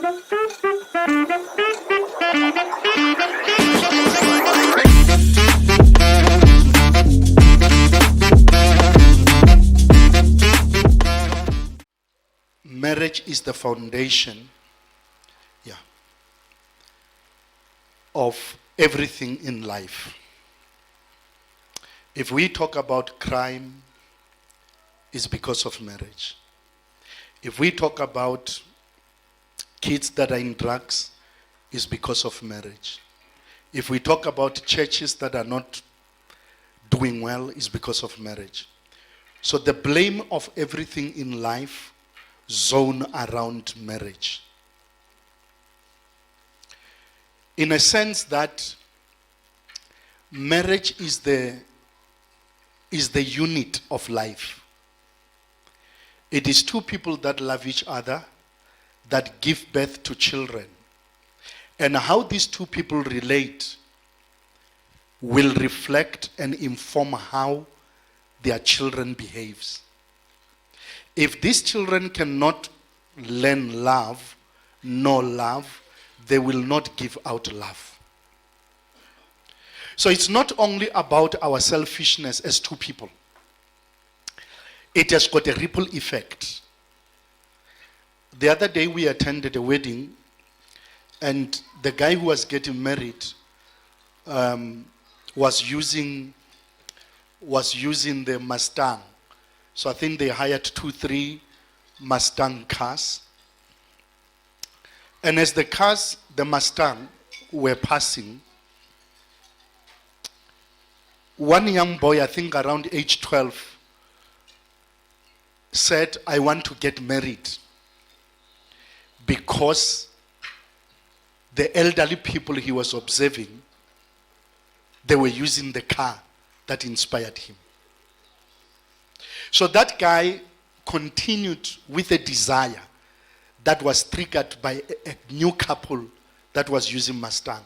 Marriage is the foundation, of everything in life. If we talk about crime, it's because of marriage. If we talk about kids that are in drugs, it's because of marriage. If we talk about churches that are not doing well, it's because of marriage. So the blame of everything in life zone around marriage. In a sense that marriage is the unit of life. It is two people that love each other, that give birth to children. And how these two people relate will reflect and inform how their children behaves. If these children cannot learn love, know love, they will not give out love. So it's not only about our selfishness as two people. It has got a ripple effect. The other day we attended a wedding, and the guy who was getting married was using the Mustang. So I think they hired 2-3 Mustang cars. And as the Mustang were passing, one young boy, I think around age 12, said, "I want to get married," because the elderly people he was observing, they were using the car that inspired him. So that guy continued with a desire that was triggered by a new couple that was using Mustang.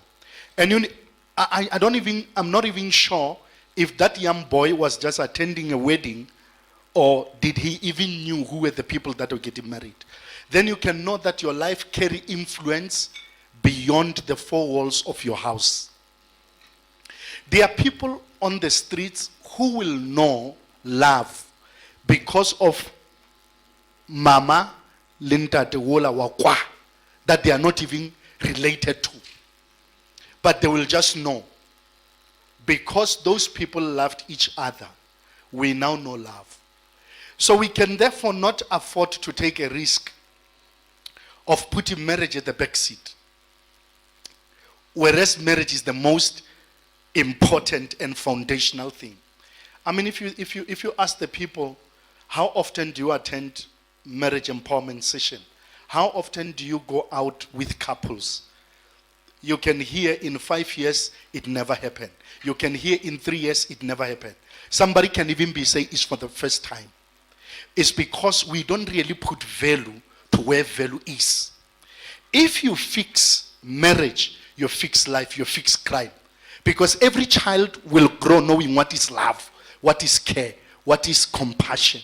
And I'm not even sure if that young boy was just attending a wedding, or did he even knew who were the people that were getting married. Then you can know that your life carry influence beyond the four walls of your house. There are people on the streets who will know love because of Mama Linda de Wola Wakwa, that they are not even related to. But they will just know. Because those people loved each other, we now know love. So we can therefore not afford to take a risk of putting marriage at the back seat. Whereas marriage is the most important and foundational thing. I mean, if you ask the people, how often do you attend marriage empowerment session? How often do you go out with couples? You can hear in 5 years, it never happened. You can hear in 3 years, it never happened. Somebody can even be saying it's for the first time. It's because we don't really put value to where value is. If you fix marriage, you fix life, you fix crime. Because every child will grow knowing what is love, what is care, what is compassion.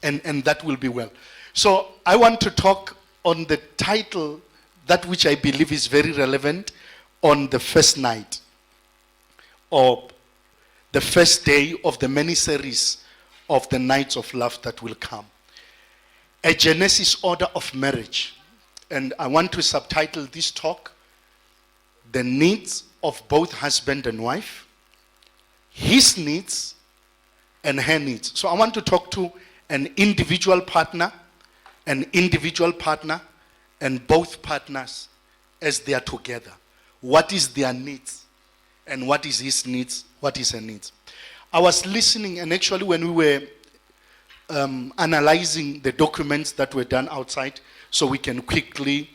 And that will be well. So I want to talk on the title, that which I believe is very relevant, on the first night, or the first day of the many series of the nights of love that will come. A Genesis order of marriage. And I want to subtitle this talk, The Needs of Both Husband and Wife, His Needs and Her Needs. So I want to talk to an individual partner, and both partners as they are together. What is their needs? And what is his needs? What is her needs? I was listening, and actually when we were analyzing the documents that were done outside, so we can quickly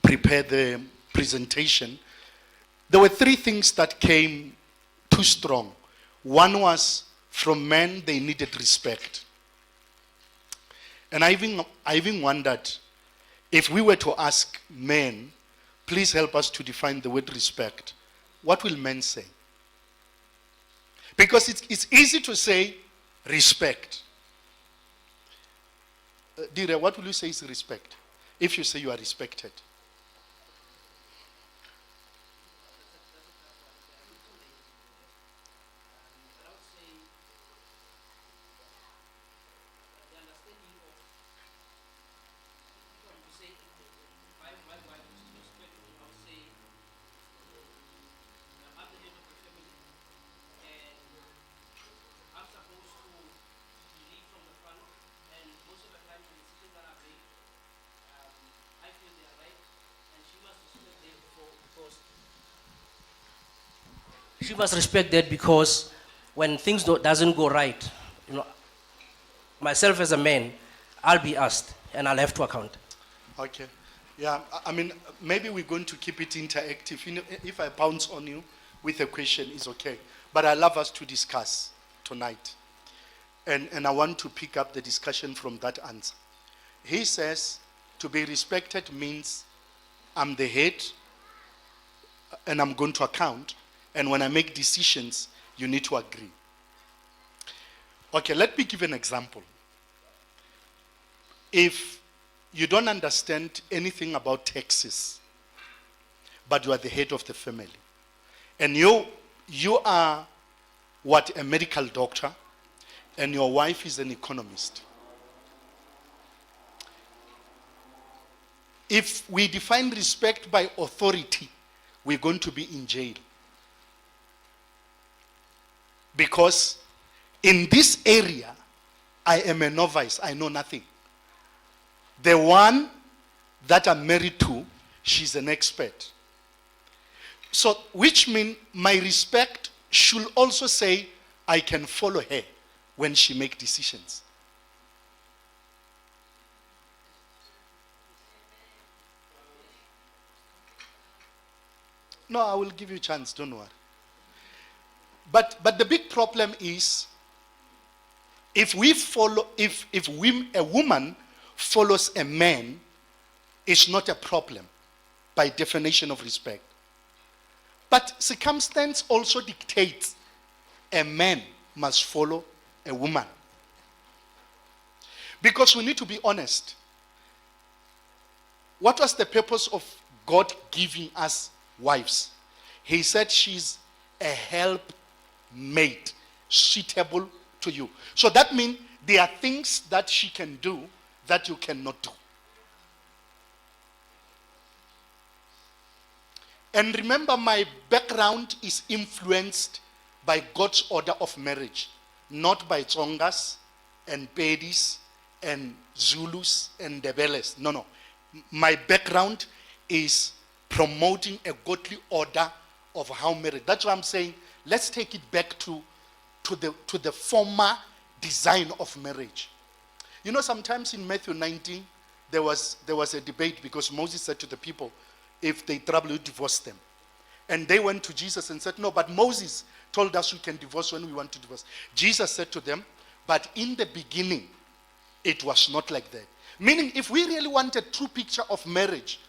prepare the presentation, there were 3 things that came too strong. One was, from men, they needed respect. And I even wondered, if we were to ask men, please help us to define the word respect, what will men say? Because it's easy to say respect. Dire, what will you say is respect? if you say you are respected? She must respect that because when things doesn't go right, you know, myself as a man, I'll be asked and I'll have to account. Okay. Yeah, I mean, maybe we're going to keep it interactive. You know, if I bounce on you with a question, it's okay. But I love us to discuss tonight. And I want to pick up the discussion from that answer. He says, to be respected means I'm the head and I'm going to account. And when I make decisions, you need to agree. Okay, let me give an example. If you don't understand anything about taxes, but you are the head of the family, and you are a medical doctor, and your wife is an economist. If we define respect by authority, we're going to be in jail. Because in this area, I am a novice, I know nothing. The one that I'm married to, she's an expert. So, which means my respect should also say, I can follow her when she makes decisions. No, I will give you a chance, don't worry. But the big problem is, if a woman follows a man, it's not a problem by definition of respect. But circumstance also dictates a man must follow a woman. Because we need to be honest. What was the purpose of God giving us wives? He said she's a helpmate, suitable to you. So that means there are things that she can do that you cannot do. And remember, my background is influenced by God's order of marriage, not by Tsongas and Pedis and Zulus and Debeles. No. My background is promoting a godly order of how marriage. That's why I'm saying, let's take it back to the former design of marriage. You know, sometimes in Matthew 19, there was a debate because Moses said to the people, if they trouble you, divorce them. And they went to Jesus and said, no, but Moses told us we can divorce when we want to divorce. Jesus said to them, but in the beginning, it was not like that. Meaning, if we really want a true picture of marriage,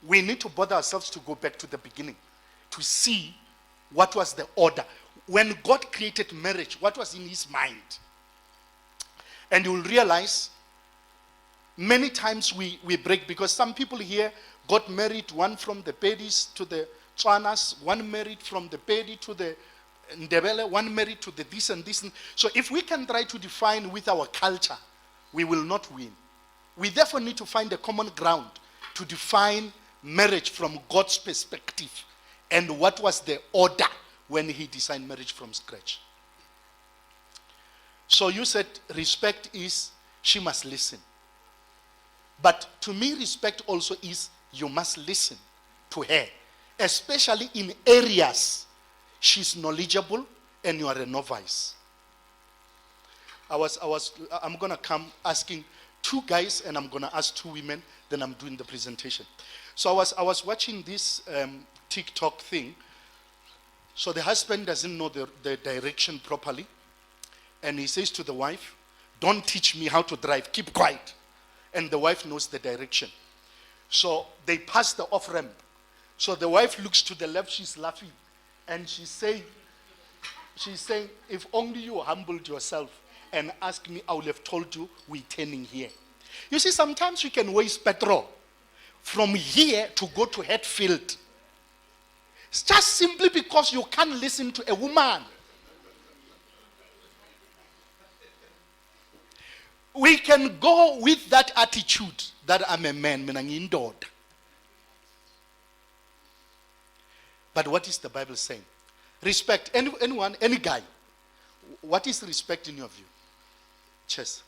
we need to bother ourselves to go back to the beginning, to see what was the order. When God created marriage, what was in his mind? And you will realize, many times we break, because some people here got married, one from the Pedis to the Tswanas, one married from the Pedi to the Ndebele, one married to the this and this. So if we can try to define with our culture, we will not win. We therefore need to find a common ground to define marriage from God's perspective and what was the order when he designed marriage from scratch. So you said respect is she must listen. But to me, respect also is you must listen to her, especially in areas she's knowledgeable and you are a novice. I'm going to come asking two guys and I'm going to ask two women, then I'm doing the presentation. So I was watching this TikTok thing. So the husband doesn't know the direction properly. And he says to the wife, don't teach me how to drive, keep quiet. And the wife knows the direction. So they pass the off-ramp. So the wife looks to the left, she's laughing. And she's saying, if only you humbled yourself and asked me, I would have told you we're turning here. You see, sometimes we can waste petrol from here to go to Hatfield. It's just simply because you can't listen to a woman. We can go with that attitude that I'm a man, mina ngiyindoda. But what is the Bible saying? Respect. Anyone, any guy. What is respect in your view? Chess.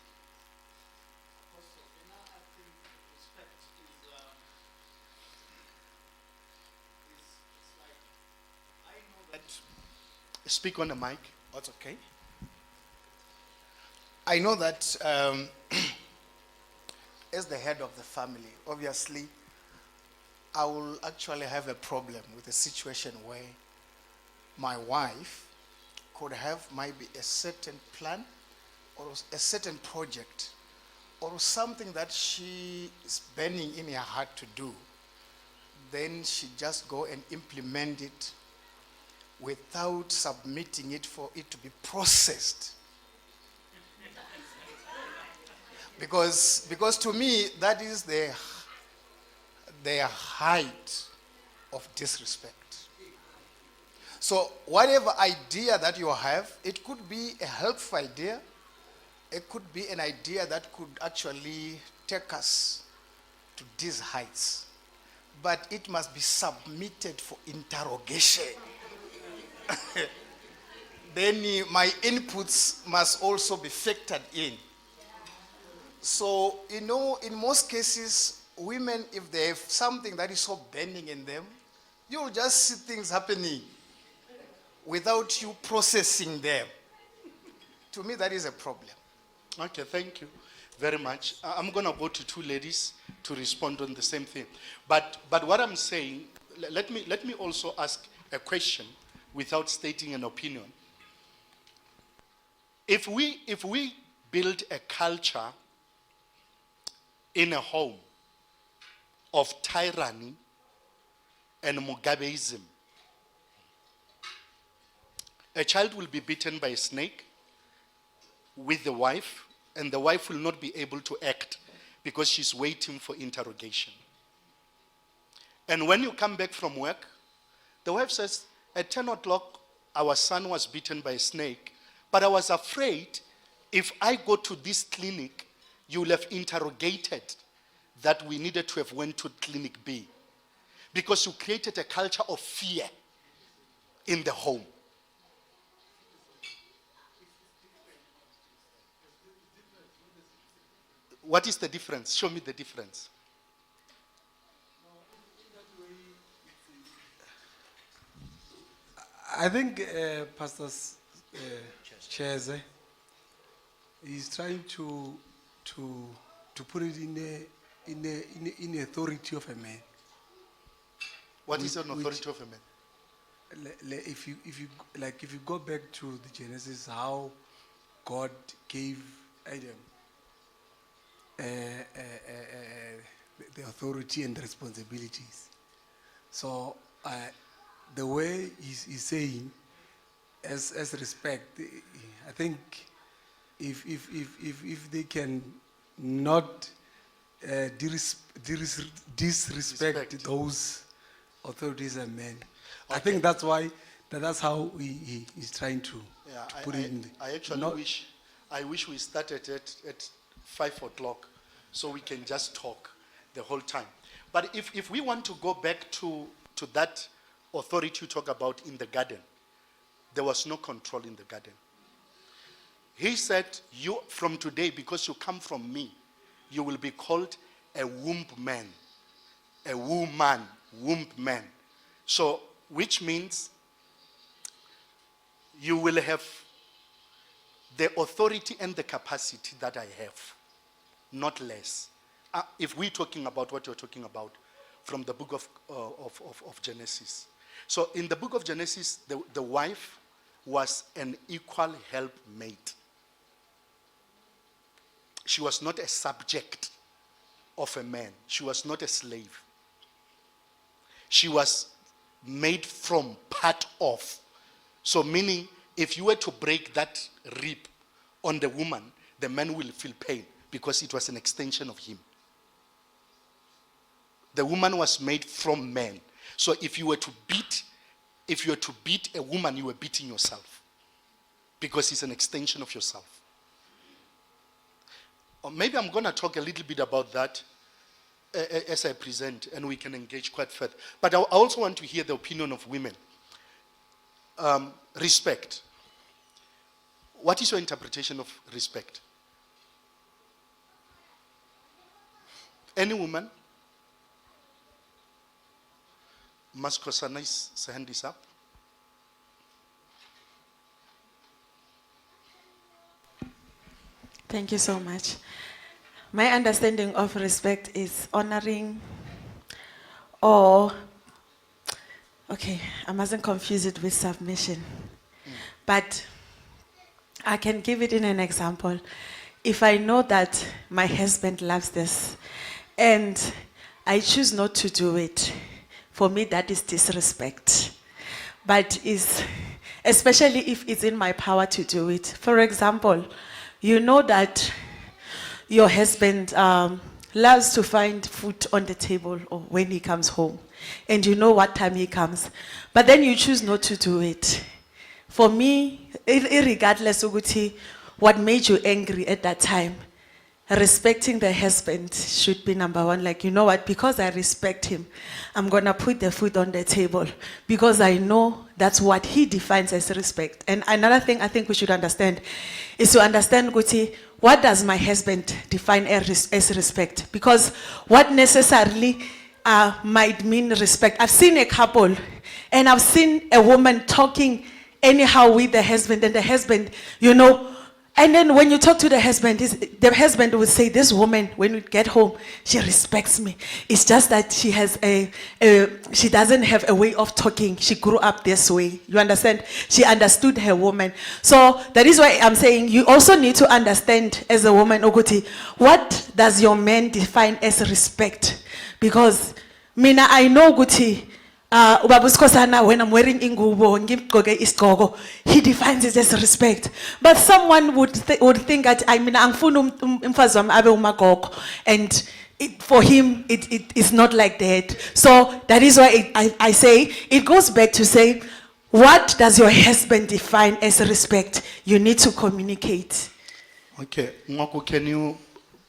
Speak on the mic. That's okay. I know that as the head of the family, obviously, I will actually have a problem with a situation where my wife could have maybe a certain plan or a certain project or something that she is burning in her heart to do. Then she just go and implement it without submitting it for it to be processed. Because to me, that is the height of disrespect. So whatever idea that you have, it could be a helpful idea. It could be an idea that could actually take us to these heights. But it must be submitted for interrogation. Then my inputs must also be factored in. So, in most cases, women, if they have something that is so burning in them, you'll just see things happening without you processing them. To me, that is a problem. Okay, thank you very much. I'm going to go to two ladies to respond on the same thing. But what I'm saying, let me also ask a question without stating an opinion. If we build a culture in a home of tyranny and Mugabeism, a child will be bitten by a snake with the wife, and the wife will not be able to act because she's waiting for interrogation. And when you come back from work, the wife says, at 10 o'clock, our son was bitten by a snake, but I was afraid if I go to this clinic, you will have interrogated that we needed to have went to clinic B. Because you created a culture of fear in the home. What is the difference? Show me the difference. I think Pastor Cheze is trying to put it in the authority of a man. What is an authority of a man? If you go back to the Genesis, how God gave Adam the authority and the responsibilities. So the way he's saying, as respect, I think if they can not disrespect those authorities and men, okay. I think that's how he's trying to put it in. I actually wish we started at 5 o'clock so we can just talk the whole time. But if we want to go back to that authority you talk about in the garden, there was no control in the garden. He said, you from today, because you come from me, you will be called a womb man. A woman, womb man. So, which means you will have the authority and the capacity that I have, not less. If we're talking about what you're talking about from the book of Genesis. So in the book of Genesis, the wife was an equal helpmate. She was not a subject of a man. She was not a slave. She was made from, part of. So meaning, if you were to break that rib on the woman, the man will feel pain because it was an extension of him. The woman was made from man. So if you were to beat a woman, you were beating yourself. Because it's an extension of yourself. Or maybe I'm going to talk a little bit about that as I present, and we can engage quite further. But I also want to hear the opinion of women. Respect. What is your interpretation of respect? Any woman? Maskosana's hand is up. Thank you so much. My understanding of respect is honoring or, okay, I mustn't confuse it with submission. But I can give it in an example. If I know that my husband loves this and I choose not to do it, for me that is disrespect. But especially if it's in my power to do it. For example, you know that your husband loves to find food on the table or when he comes home, and you know what time he comes, but then you choose not to do it. For me, regardless of what made you angry at that time, respecting the husband should be number one. Like, you know what, because I respect him, I'm gonna put the food on the table because I know that's what he defines as respect. And another thing I think we should understand is to understand, Guti, what does my husband define as respect? Because what necessarily might mean respect. I've seen a couple and I've seen a woman talking anyhow with the husband, and the husband, you know, and then when you talk to the husband would say, this woman, when we get home, she respects me. It's just that she has she doesn't have a way of talking. She grew up this way. You understand? She understood her woman. So that is why I'm saying you also need to understand as a woman, Oguti, what does your man define as respect? Because Mina, I know Guti, when I'm wearing ingubo, he defines it as respect. But someone would think that and for him it is not like that. So that is why I say it goes back to say, what does your husband define as respect? You need to communicate. Okay, Ngoku, can you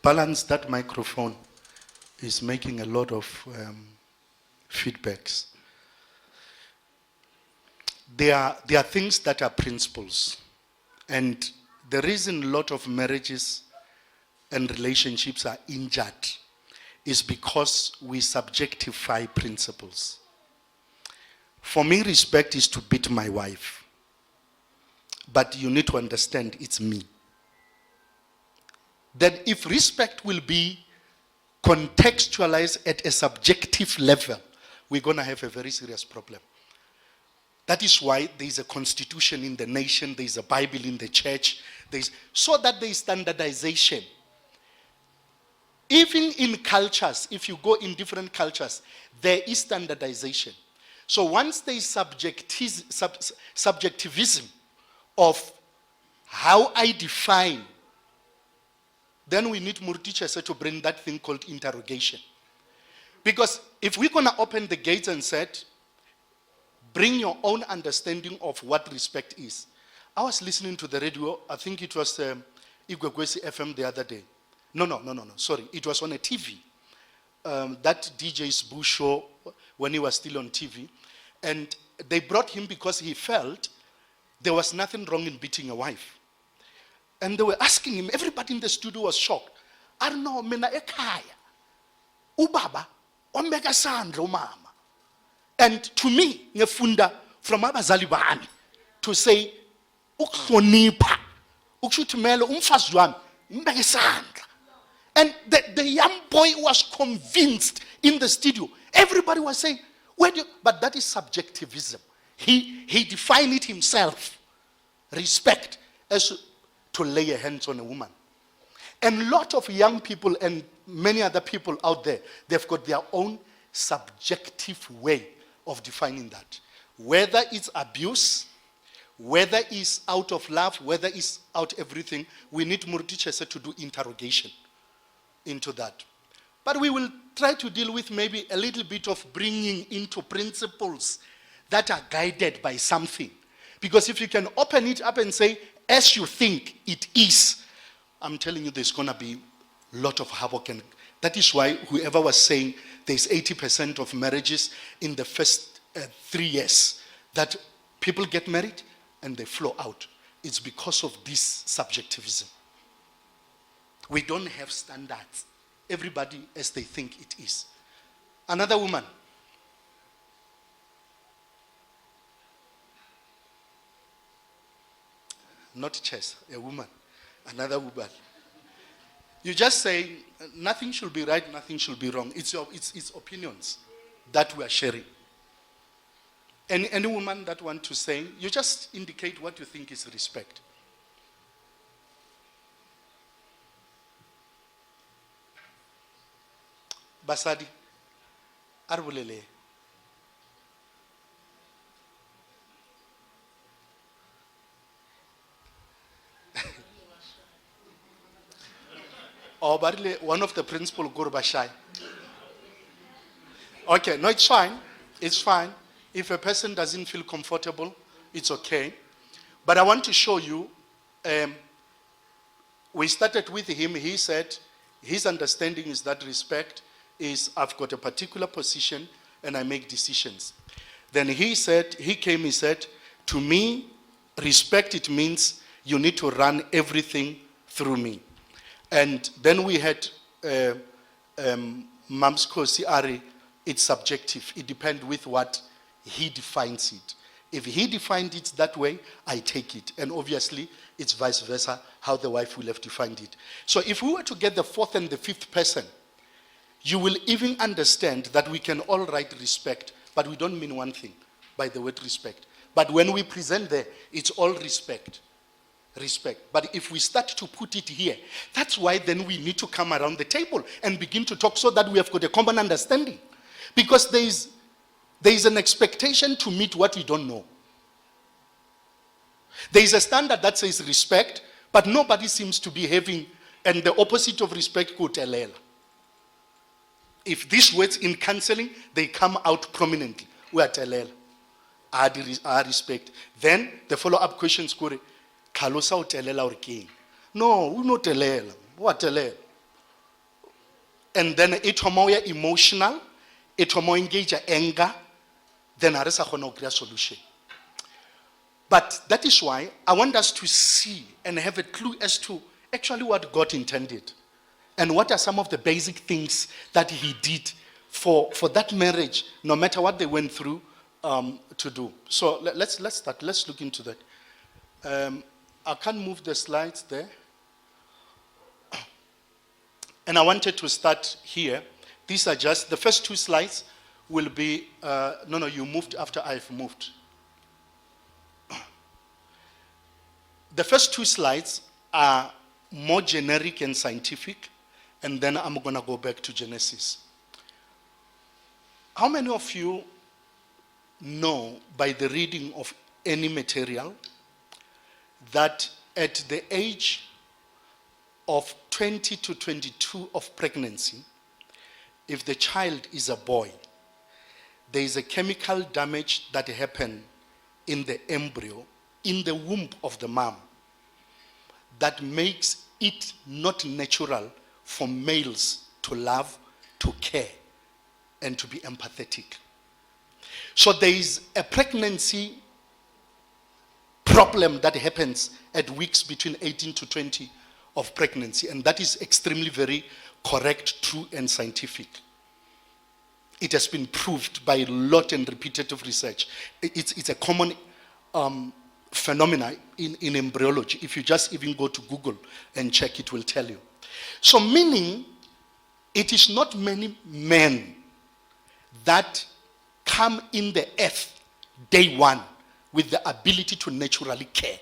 balance that microphone? It's making a lot of feedbacks. There are things that are principles. And the reason a lot of marriages and relationships are injured is because we subjectify principles. For me, respect is to beat my wife. But you need to understand it's me. That if respect will be contextualized at a subjective level, we're going to have a very serious problem. That is why there is a constitution in the nation, there is a Bible in the church, so that there is standardization. Even in cultures, if you go in different cultures, there is standardization. So once there is subjectivism of how I define, then we need more teachers to bring that thing called interrogation. Because if we're going to open the gates and say, bring your own understanding of what respect is. I was listening to the radio, I think it was Igwegwesi FM the other day. No, sorry, it was on a TV. That DJ's Boo show when he was still on TV. And they brought him because he felt there was nothing wrong in beating a wife. And they were asking him, everybody in the studio was shocked. I don't know, mina ekaya. Ubaba, ombeka sandro mama. And to me, ngefunda from abazali bami to say, ukuhlonipha, ukuthumela umfazi wami, mbeke isandla. And the young boy was convinced in the studio. Everybody was saying, but that is subjectivism. He defined it himself. Respect as to lay a hands on a woman. And a lot of young people and many other people out there, they've got their own subjective way of defining that. Whether it's abuse, whether it's out of love, whether it's out everything, we need more teachers to do interrogation into that. But we will try to deal with maybe a little bit of bringing into principles that are guided by something. Because if you can open it up and say, as you think it is, I'm telling you there's going to be a lot of havoc. And that is why whoever was saying there's 80% of marriages in the first 3 years that people get married and they flow out. It's because of this subjectivism. We don't have standards. Everybody as they think it is. Another woman. Not chess, a woman. Another woman. You just say nothing should be right, nothing should be wrong. It's opinions that we are sharing. Any woman that want to say, you just indicate what you think is respect. Basadi, arbulele. Or one of the principal Gurbashai. Okay, no, it's fine. It's fine. If a person doesn't feel comfortable, it's okay. But I want to show you, we started with him. He said his understanding is that respect is I've got a particular position and I make decisions. Then he said, to me, respect, it means you need to run everything through me. And then we had Mamsko Siari, it's subjective. It depends with what he defines it. If he defined it that way, I take it. And obviously, it's vice versa, how the wife will have defined it. So if we were to get the fourth and the fifth person, you will even understand that we can all write respect, but we don't mean one thing by the word respect. But when we present there, it's all respect. Respect. But if we start to put it here, that's why then we need to come around the table and begin to talk so that we have got a common understanding. Because there is an expectation to meet what we don't know. There is a standard that says respect, but nobody seems to be having, and the opposite of respect could telela. If these words in counseling, they come out prominently. We are telela. I respect. Then the follow-up questions go, Kalosa o telela or king. No, we no telela. What telela? And then it homoya emotional, it homo engage anger, then there is a solution. But that is why I want us to see and have a clue as to actually what God intended. And what are some of the basic things that he did for that marriage, no matter what they went through to do. So let's start. Let's look into that. I can't move the slides there. And I wanted to start here. These are just, the first two slides will be, no, you moved after I've moved. The first two slides are more generic and scientific, and then I'm going to go back to Genesis. How many of you know by the reading of any material that at the age of 20 to 22 of pregnancy, if the child is a boy, there is a chemical damage that happens in the embryo, in the womb of the mom, that makes it not natural for males to love, to care, and to be empathetic. So there is a pregnancy problem that happens at weeks between 18 to 20 of pregnancy, and that is extremely very correct, true, and scientific. It has been proved by a lot and repetitive research. It's a common phenomena in embryology. If you just even go to Google and check, it will tell you. So meaning, it is not many men that come in the earth day one with the ability to naturally care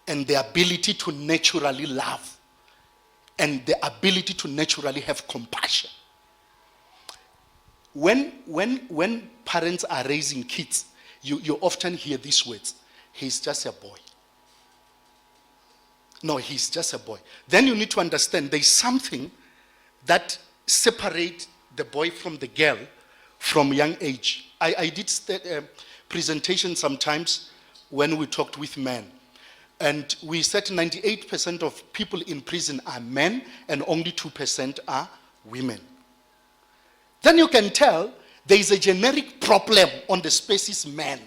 and the ability to naturally love and the ability to naturally have compassion. When parents are raising kids, you often hear these words, he's just a boy. No, he's just a boy. Then you need to understand there's something that separate the boy from the girl from young age. I did presentation sometimes when we talked with men. And we said 98% of people in prison are men and only 2% are women. Then you can tell there is a generic problem on the species man,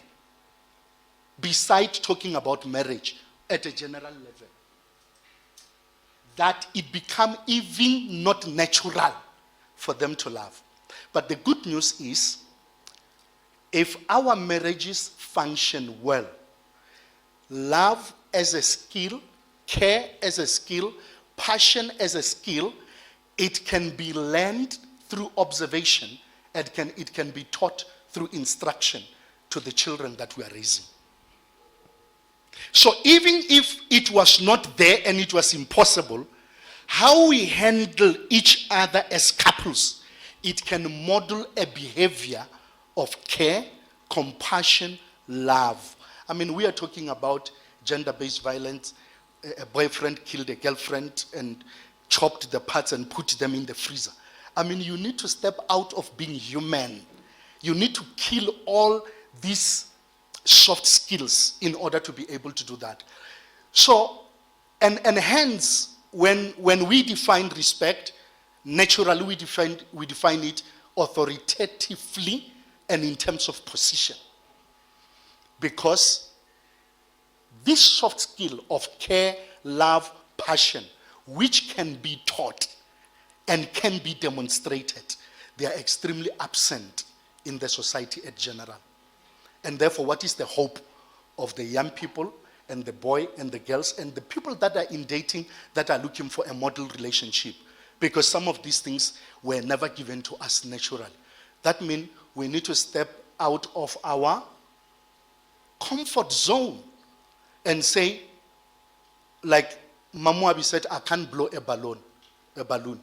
besides talking about marriage at a general level, that it become even not natural for them to love. But the good news is, if our marriages function well, love as a skill, care as a skill, passion as a skill, it can be learned through observation, and it can be taught through instruction to the children that we are raising. So even if it was not there and it was impossible, how we handle each other as couples, it can model a behavior of care, compassion, love. I mean, we are talking about gender-based violence. A boyfriend killed a girlfriend and chopped the parts and put them in the freezer. I mean, you need to step out of being human. You need to kill all these soft skills in order to be able to do that. So, and hence, when we define respect, naturally we define it authoritatively and in terms of position. Because this soft skill of care, love, passion, which can be taught and can be demonstrated, they are extremely absent in the society at general. And therefore, what is the hope of the young people and the boy and the girls and the people that are in dating that are looking for a model relationship? Because some of these things were never given to us naturally. That means we need to step out of our comfort zone and say, like Mamuabi said, I can't blow a balloon.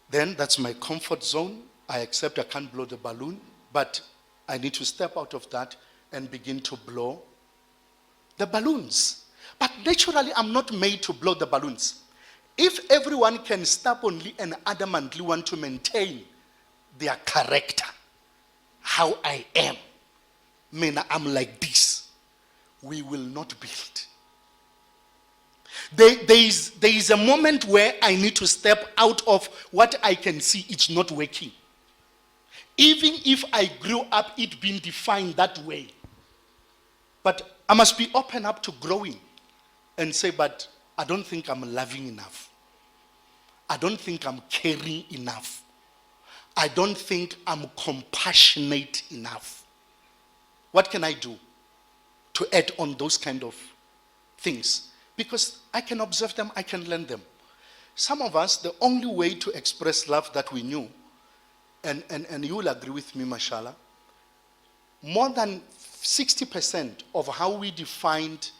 Then that's my comfort zone. I accept I can't blow the balloon, but I need to step out of that and begin to blow the balloons. But naturally, I'm not made to blow the balloons. If everyone can stubbornly and adamantly want to maintain their character, how I am, I'm like this, we will not build. There is a moment where I need to step out of what I can see it's not working. Even if I grew up it being defined that way. But I must be open up to growing and say, but I don't think I'm loving enough. I don't think I'm caring enough. I don't think I'm compassionate enough. What can I do to add on those kind of things? Because I can observe them, I can learn them. Some of us, the only way to express love that we knew, and you will agree with me, mashallah, more than 60% of how we defined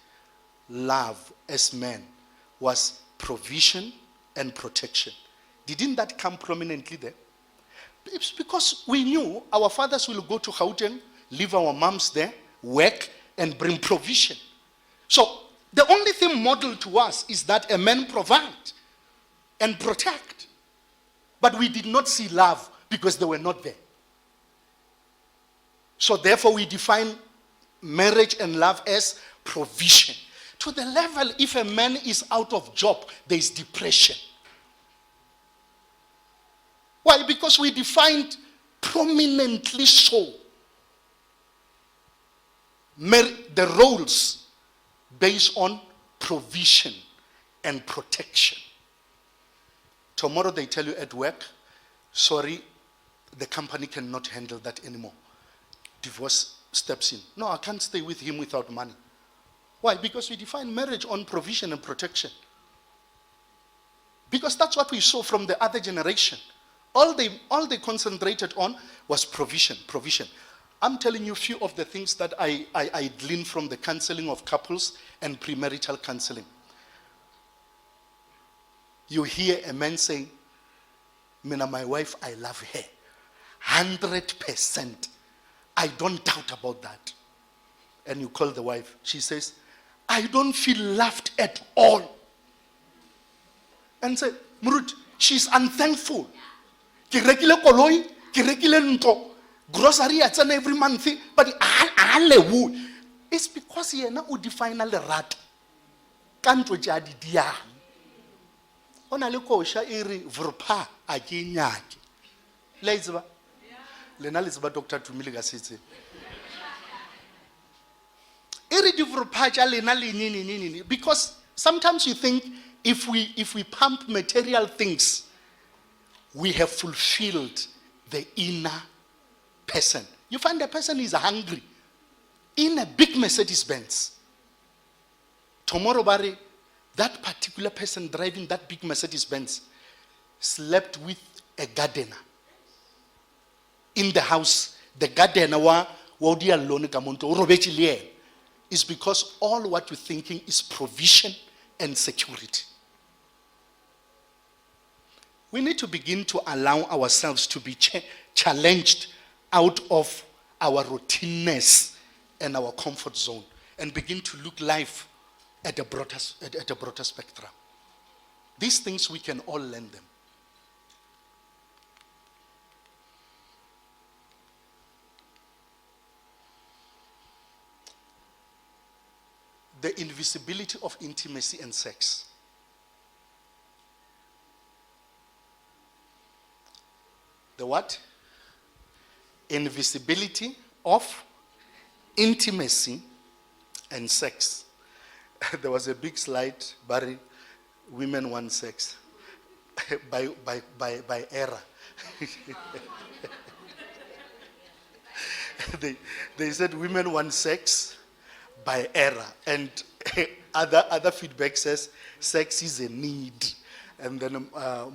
love as men was provision and protection. Didn't that come prominently there? It's because we knew our fathers will go to Gauteng, leave our moms there, work, and bring provision. So the only thing modeled to us is that a man provide and protect. But we did not see love because they were not there. So therefore we define marriage and love as provision. To the level, if a man is out of job, there is depression. Why? Because we defined prominently so the roles based on provision and protection. Tomorrow they tell you at work, sorry, the company cannot handle that anymore. Divorce steps in. No, I can't stay with him without money. Why? Because we define marriage on provision and protection. Because that's what we saw from the other generation. All they concentrated on was provision. I'm telling you a few of the things that I gleaned from the counseling of couples and premarital counseling. You hear a man saying, Mina, my wife, I love her. 100%. I don't doubt about that. And you call the wife. She says, I don't feel loved at all. And say, Murut, she's unthankful. Ke rekile koloi, ke rekile ntlo, grocery ya tsena every month, but a lebohe. It's because yena o define lerato ka ntlo tša di diang. O na le koša e re vrpa a ke nyake. Le tseba? Lena le tseba Dr. Tumile ka setse. E re di vrpa tša lena le nini. Because sometimes you think if we pump material things, we have fulfilled the inner person. You find the person is hungry in a big Mercedes Benz. Tomorrow, Barry, that particular person driving that big Mercedes Benz slept with a gardener in the house. The gardener is because all what you're thinking is provision and security. We need to begin to allow ourselves to be challenged out of our routineness and our comfort zone and begin to look life at a broader spectrum. These things we can all learn them. The invisibility of intimacy and sex. The what? Invisibility of intimacy and sex. There was a big slide, Barry, women want sex by error. They said women want sex by error, and other feedback says sex is a need. And then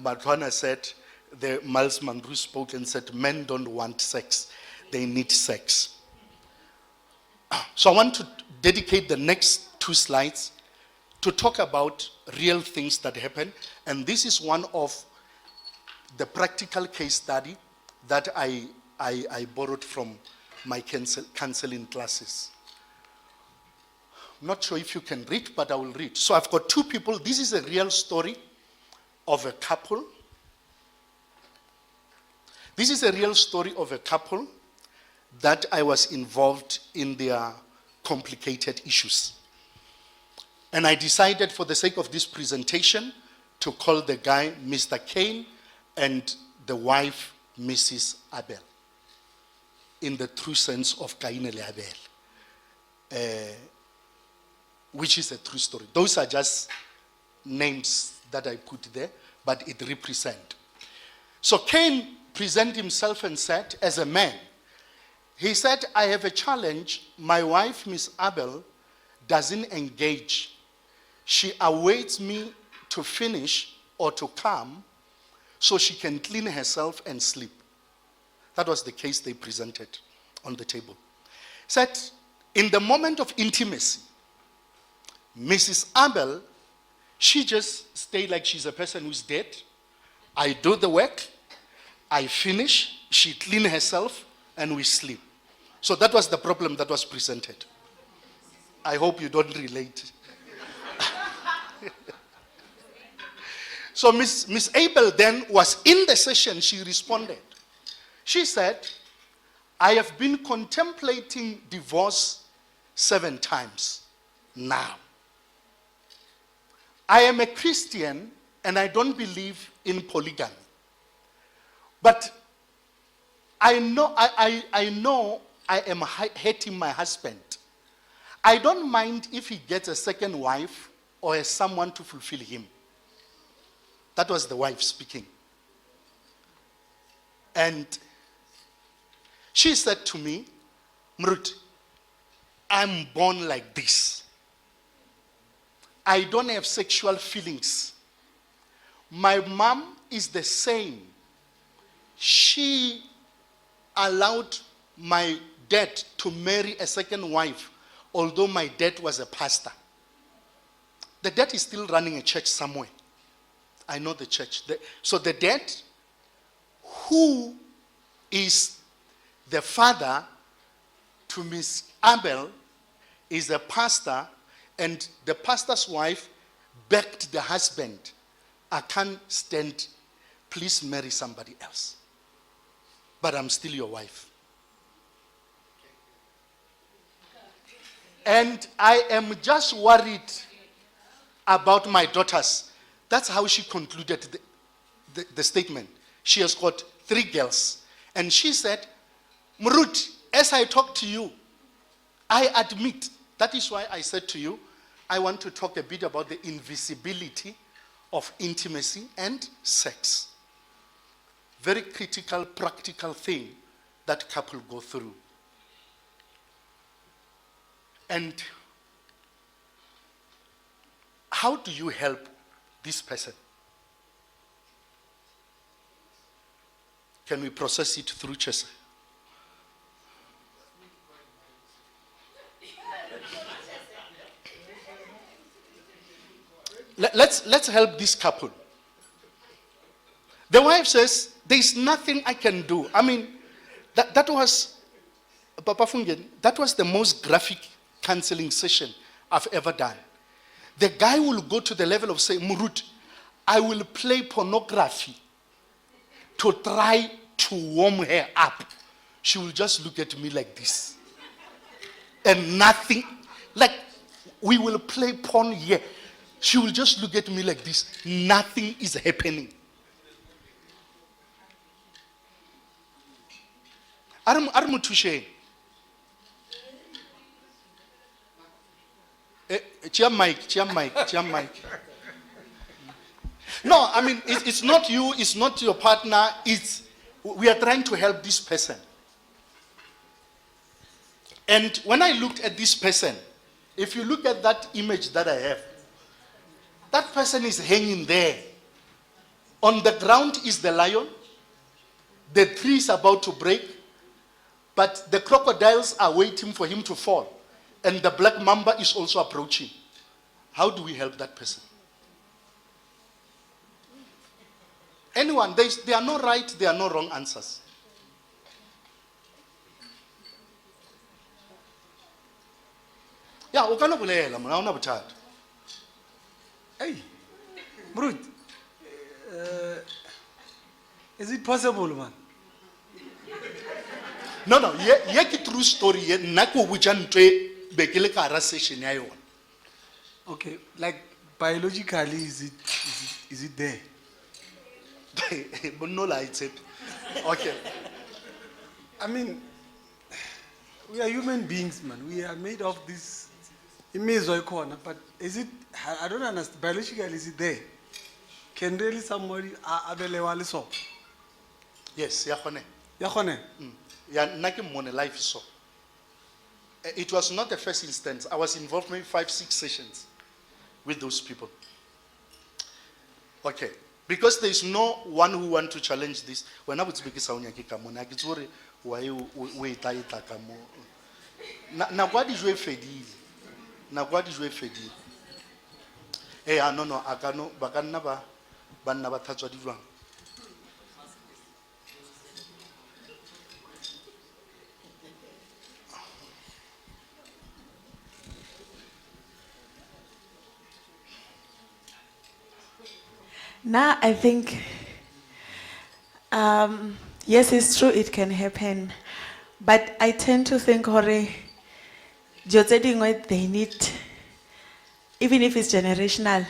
Matwana said, the Miles Mandru spoke and said, men don't want sex, they need sex. So I want to dedicate the next 2 slides to talk about real things that happen. And this is one of the practical case study that I borrowed from my counseling classes. Not sure if you can read, but I will read. So I've got 2 people. This is a real story of a couple. This is a real story of a couple that I was involved in their complicated issues. And I decided, for the sake of this presentation, to call the guy Mr. Cain and the wife Mrs. Abel, in the true sense of Cain and Abel, which is a true story. Those are just names that I put there, but it represents. So Cain presented himself and said, as a man, he said, I have a challenge. My wife, Miss Abel, doesn't engage. She awaits me to finish or to come so she can clean herself and sleep. That was the case they presented on the table. Said, in the moment of intimacy, Mrs. Abel, she just stayed like she's a person who's dead. I do the work, I finish, she clean herself, and we sleep. So that was the problem that was presented. I hope you don't relate. So Miss Abel then was in the session, she responded. She said, I have been contemplating divorce 7 times now. I am a Christian and I don't believe in polygamy. But I know I am hating my husband. I don't mind if he gets a second wife or someone to fulfill him. That was the wife speaking. And she said to me, Mrut, I'm born like this. I don't have sexual feelings. My mom is the same. She allowed my dad to marry a second wife, although my dad was a pastor. The dad is still running a church somewhere. I know the church. So the dad, who is the father to Miss Abel, is a pastor, and the pastor's wife begged the husband, I can't stand please marry somebody else. But I'm still your wife. And I am just worried about my daughters. That's how she concluded the statement. She has got 3 girls. And she said, Murut, as I talk to you, I admit, that is why I said to you, I want to talk a bit about the invisibility of intimacy and sex. Very critical, practical thing that couple go through. And how do you help this person? Can we process it through Chesa? Let's help this couple. The wife says, there is nothing I can do. I mean, that was, Papa Fungen, that was the most graphic counseling session I've ever done. The guy will go to the level of saying, Murut, I will play pornography to try to warm her up. She will just look at me like this. And nothing, like we will play porn here. She will just look at me like this. Nothing is happening. Armu touche. Chia mic. No, I mean, it's not you, it's not your partner, we are trying to help this person. And when I looked at this person, if you look at that image that I have, that person is hanging there. On the ground is the lion. The tree is about to break. But the crocodiles are waiting for him to fall. And the black mamba is also approaching. How do we help that person? Anyone, there are no right, there are no wrong answers. Yeah, ukana bulela mna una buthata. Hey, Brut, is it possible, man? No, ye ki true story ye nna ko botsa ntwe be ke le ka ra session ya yona. Okay, like biologically, is it there? But no lights it. Okay. I mean, we are human beings, man. We are made of this image or corner, but is it, I don't understand, biologically, is it there? Can really somebody abelewale so? Yes, yakone. Yakone? Ya nake mone life so. It was not the first instance. I was involved maybe 5-6 sessions with those people. Okay. Because there is no one who want to challenge this. When I would speak Saunya Kikamona, it's worry why we tie takamo. Na what is we fedi? Na what is we fedi? No, akano bakana ba banna ba thatswa di jwang. Now I think, yes, it's true, it can happen. But I tend to think, they need, even if it's generational,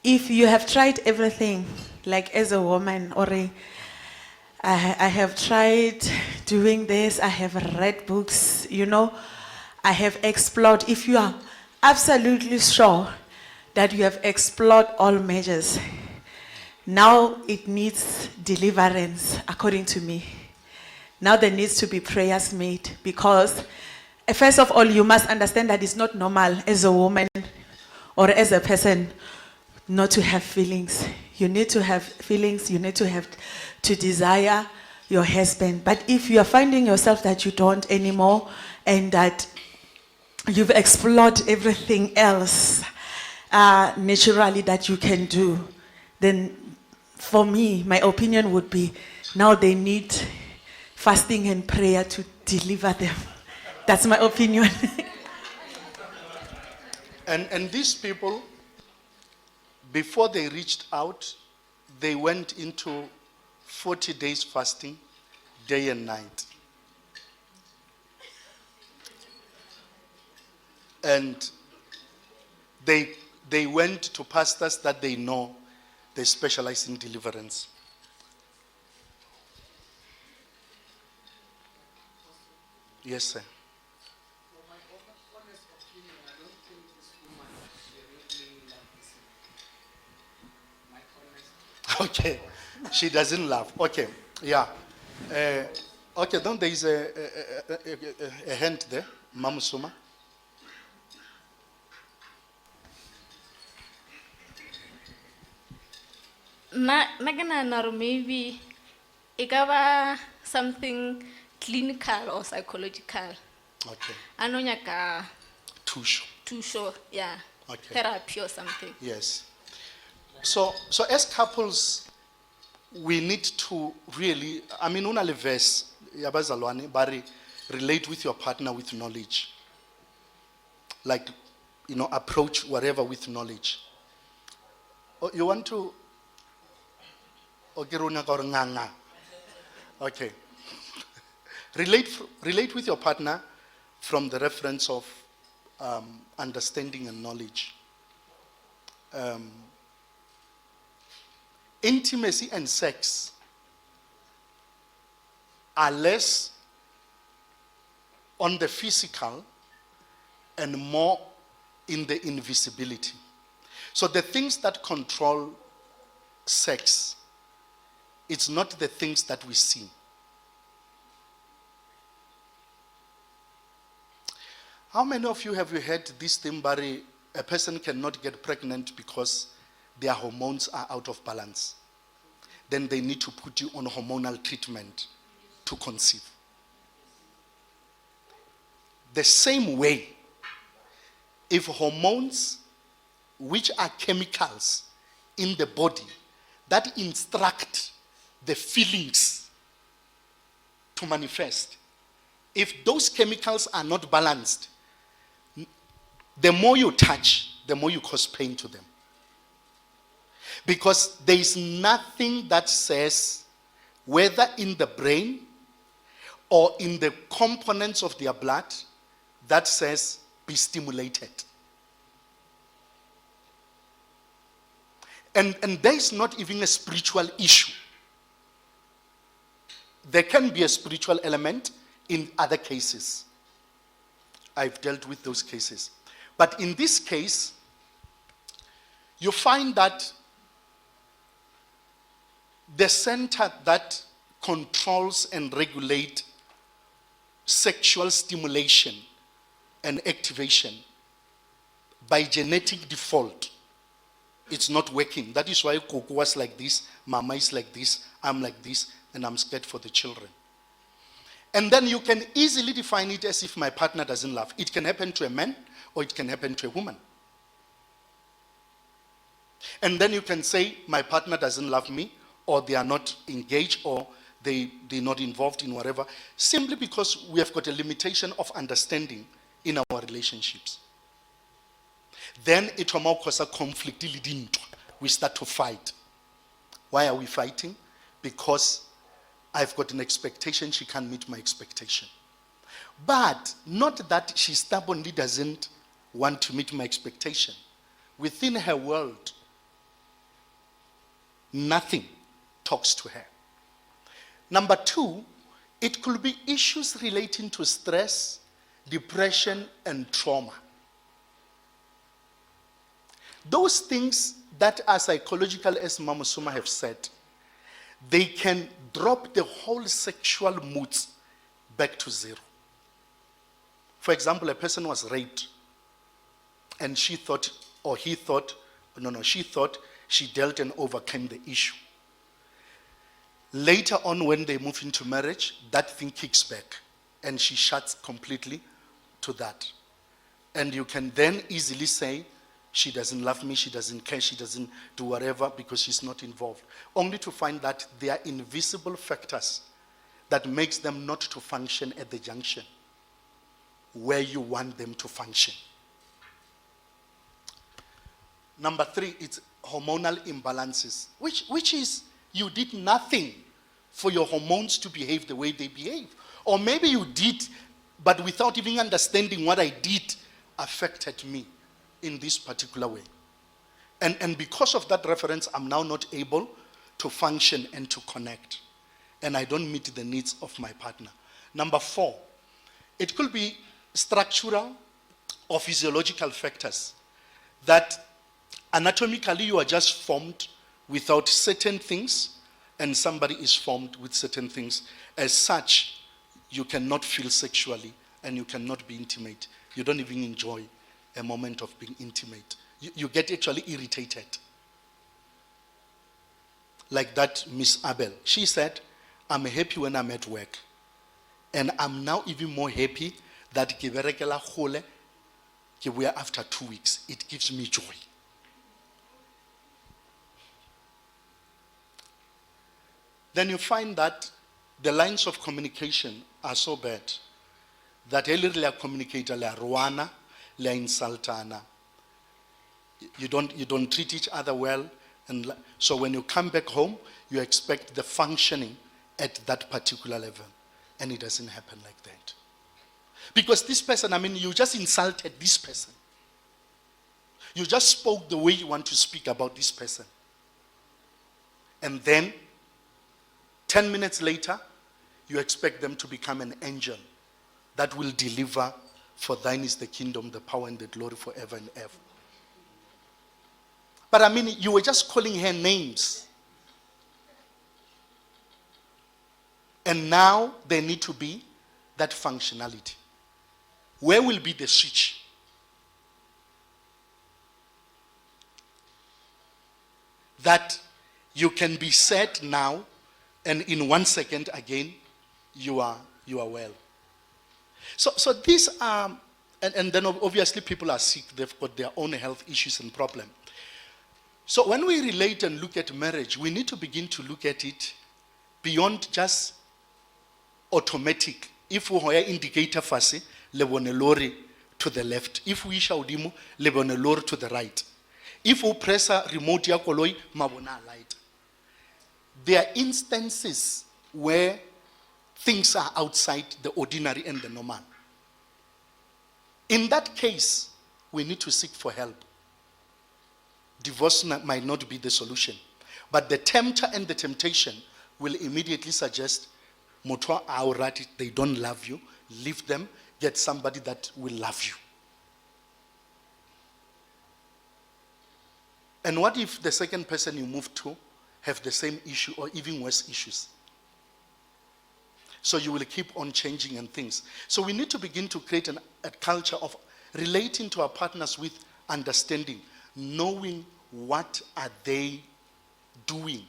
if you have tried everything, like as a woman, I have tried doing this, I have read books, I have explored. If you are absolutely sure that you have explored all measures, now it needs deliverance, according to me. Now there needs to be prayers made, because first of all, you must understand that it's not normal as a woman or as a person not to have feelings. You need to have feelings, you need to have to desire your husband. But if you are finding yourself that you don't anymore, and that you've explored everything else naturally that you can do, then for me, my opinion would be, now they need fasting and prayer to deliver them. That's my opinion. And these people, before they reached out, they went into 40 days fasting, day and night. And they went to pastors that they know they specialize in deliverance. Yes, sir. Okay, she doesn't laugh. Okay, yeah. Okay, then there is a hand there, Mama Suma. Naganana, or maybe it cover something clinical or psychological. Okay, Anonyaka Tush. too sure, yeah. Okay. Therapy or something. Yes. So as couples, we need to really, I mean, una le verse, yabazalwane, bari, relate with your partner with knowledge. Like, approach whatever with knowledge. Oh, you want to, okay, okay. Relate with your partner from the reference of understanding and knowledge. Intimacy and sex are less on the physical and more in the invisibility. So the things that control sex, it's not the things that we see. How many of you have heard this thing, Barry? A person cannot get pregnant because their hormones are out of balance. Then they need to put you on hormonal treatment to conceive. The same way, if hormones, which are chemicals in the body that instruct the feelings to manifest, if those chemicals are not balanced, the more you touch, the more you cause pain to them. Because there is nothing that says, whether in the brain or in the components of their blood, that says, be stimulated. And there is not even a spiritual issue. There can be a spiritual element in other cases. I've dealt with those cases. But in this case, you find that the center that controls and regulates sexual stimulation and activation by genetic default, it's not working. That is why Koko was like this, Mama is like this, I'm like this, and I'm scared for the children. And then you can easily define it as if my partner doesn't love. It can happen to a man or it can happen to a woman. And then you can say, my partner doesn't love me, or they are not engaged, or they're not involved in whatever, simply because we have got a limitation of understanding in our relationships. Then it will cause a conflict. We start to fight. Why are we fighting? Because I've got an expectation, she can't meet my expectation. But not that she stubbornly doesn't want to meet my expectation. Within her world, nothing talks to her. Number two, it could be issues relating to stress, depression, and trauma. Those things that are psychological, as Mama Suma have said, they can drop the whole sexual moods back to zero. For example, a person was raped, and she thought she dealt and overcame the issue. Later on, when they move into marriage, that thing kicks back, and she shuts completely to that. And you can then easily say, she doesn't love me, she doesn't care, she doesn't do whatever because she's not involved. Only to find that there are invisible factors that makes them not to function at the junction where you want them to function. Number 3, it's hormonal imbalances, which is you did nothing for your hormones to behave the way they behave. Or maybe you did, but without even understanding what I did affected me in this particular way. And because of that reference, I'm now not able to function and to connect. And I don't meet the needs of my partner. Number 4, it could be structural or physiological factors that anatomically you are just formed without certain things, and somebody is formed with certain things. As such, you cannot feel sexually and you cannot be intimate. You don't even enjoy a moment of being intimate. You get actually irritated. Like that Miss Abel. She said, I'm happy when I'm at work. And I'm now even more happy that ke berekela hole, ke buya after 2 weeks. It gives me joy. Then you find that the lines of communication are so bad that le communicator le ruana, le insultana. You don't treat each other well, and so when you come back home, you expect the functioning at that particular level, and it doesn't happen like that. Because this person, you just insulted this person. You just spoke the way you want to speak about this person. And then, 10 minutes later, you expect them to become an angel that will deliver, for thine is the kingdom, the power, and the glory forever and ever. But you were just calling her names. And now there need to be that functionality. Where will be the switch? That you can be sad now, and in 1 second again, you are well. So these are, and then obviously people are sick, they've got their own health issues and problems. So when we relate and look at marriage, we need to begin to look at it beyond just automatic. If we have indicator fase, lebone lori to the left. If we shaudimo, lebone lori to the right. If we press a remote ya koloi, mabona light. There are instances where things are outside the ordinary and the normal. In that case, we need to seek for help. Divorce might not be the solution, but the tempter and the temptation will immediately suggest, Motwa aurati, they don't love you, leave them, get somebody that will love you. And what if the second person you move to have the same issue or even worse issues? So you will keep on changing and things. So we need to begin to create a culture of relating to our partners with understanding, knowing what are they doing,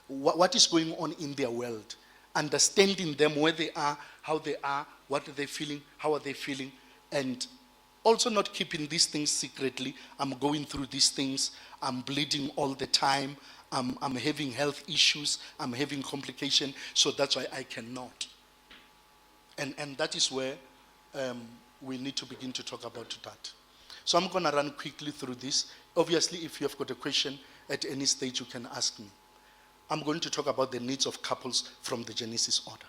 what is going on in their world, understanding them, where they are, how they are, what are they feeling, how are they feeling, and also not keeping these things secretly. I'm going through these things, I'm bleeding all the time, I'm having health issues, I'm having complications, so that's why I cannot. And that is where we need to begin to talk about that. So I'm going to run quickly through this. Obviously, if you have got a question at any stage, you can ask me. I'm going to talk about the needs of couples from the Genesis order.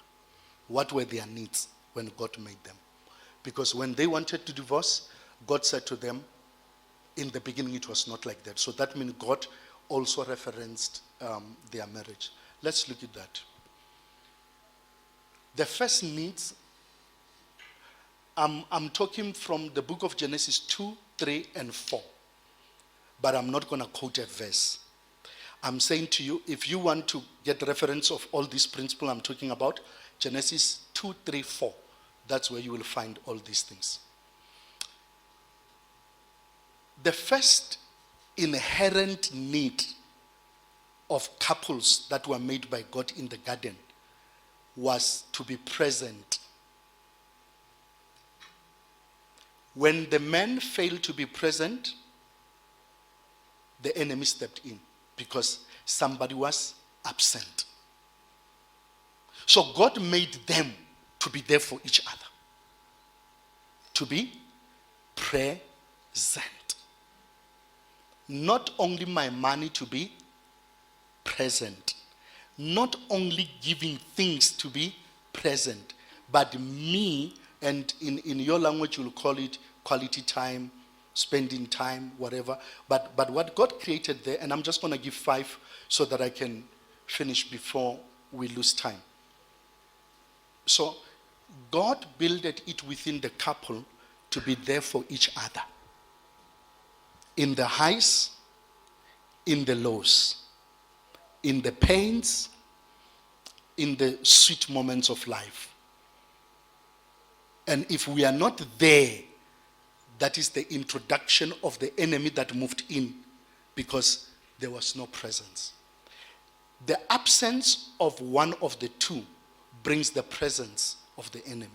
What were their needs when God made them? Because when they wanted to divorce, God said to them, in the beginning it was not like that. So that means God also referenced their marriage. Let's look at that. The first needs, I'm talking from the book of Genesis 2, 3, and 4. But I'm not going to quote a verse. I'm saying to you, if you want to get reference of all these principles I'm talking about, Genesis 2, 3, 4. That's where you will find all these things. The first inherent need of couples that were made by God in the garden was to be present. When the man failed to be present, the enemy stepped in because somebody was absent. So God made them to be there for each other, to be present. not only my money to be present, not only giving things to be present, but me, and in your language you'll call it quality time, spending time, whatever. But what God created there, and I'm just going to give 5 so that I can finish before we lose time. So God builded it within the couple to be there for each other. In the highs, in the lows, in the pains, in the sweet moments of life. And if we are not there, that is the introduction of the enemy that moved in, because there was no presence. The absence of one of the two brings the presence of the enemy.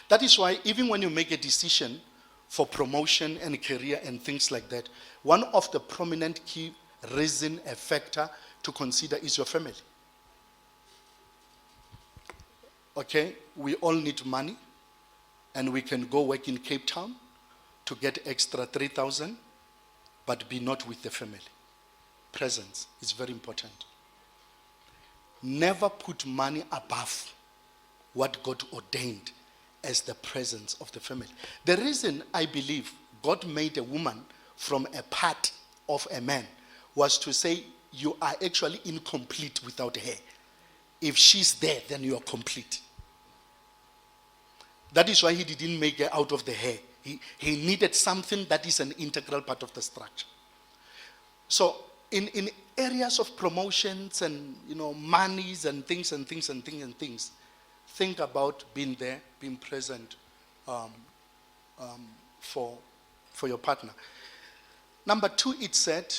That is why even when you make a decision for promotion and career and things like that, one of the prominent key reason, a factor to consider is your family. Okay, we all need money, and we can go work in Cape Town to get extra 3,000, but be not with the family. Presence is very important. Never put money above what God ordained as the presence of the family. The reason I believe God made a woman from a part of a man was to say you are actually incomplete without her. If she's there, then you are complete. That is why he didn't make her out of the hair. He needed something that is an integral part of the structure. So in areas of promotions and monies and things, think about being there, being present for your partner. Number 2, it said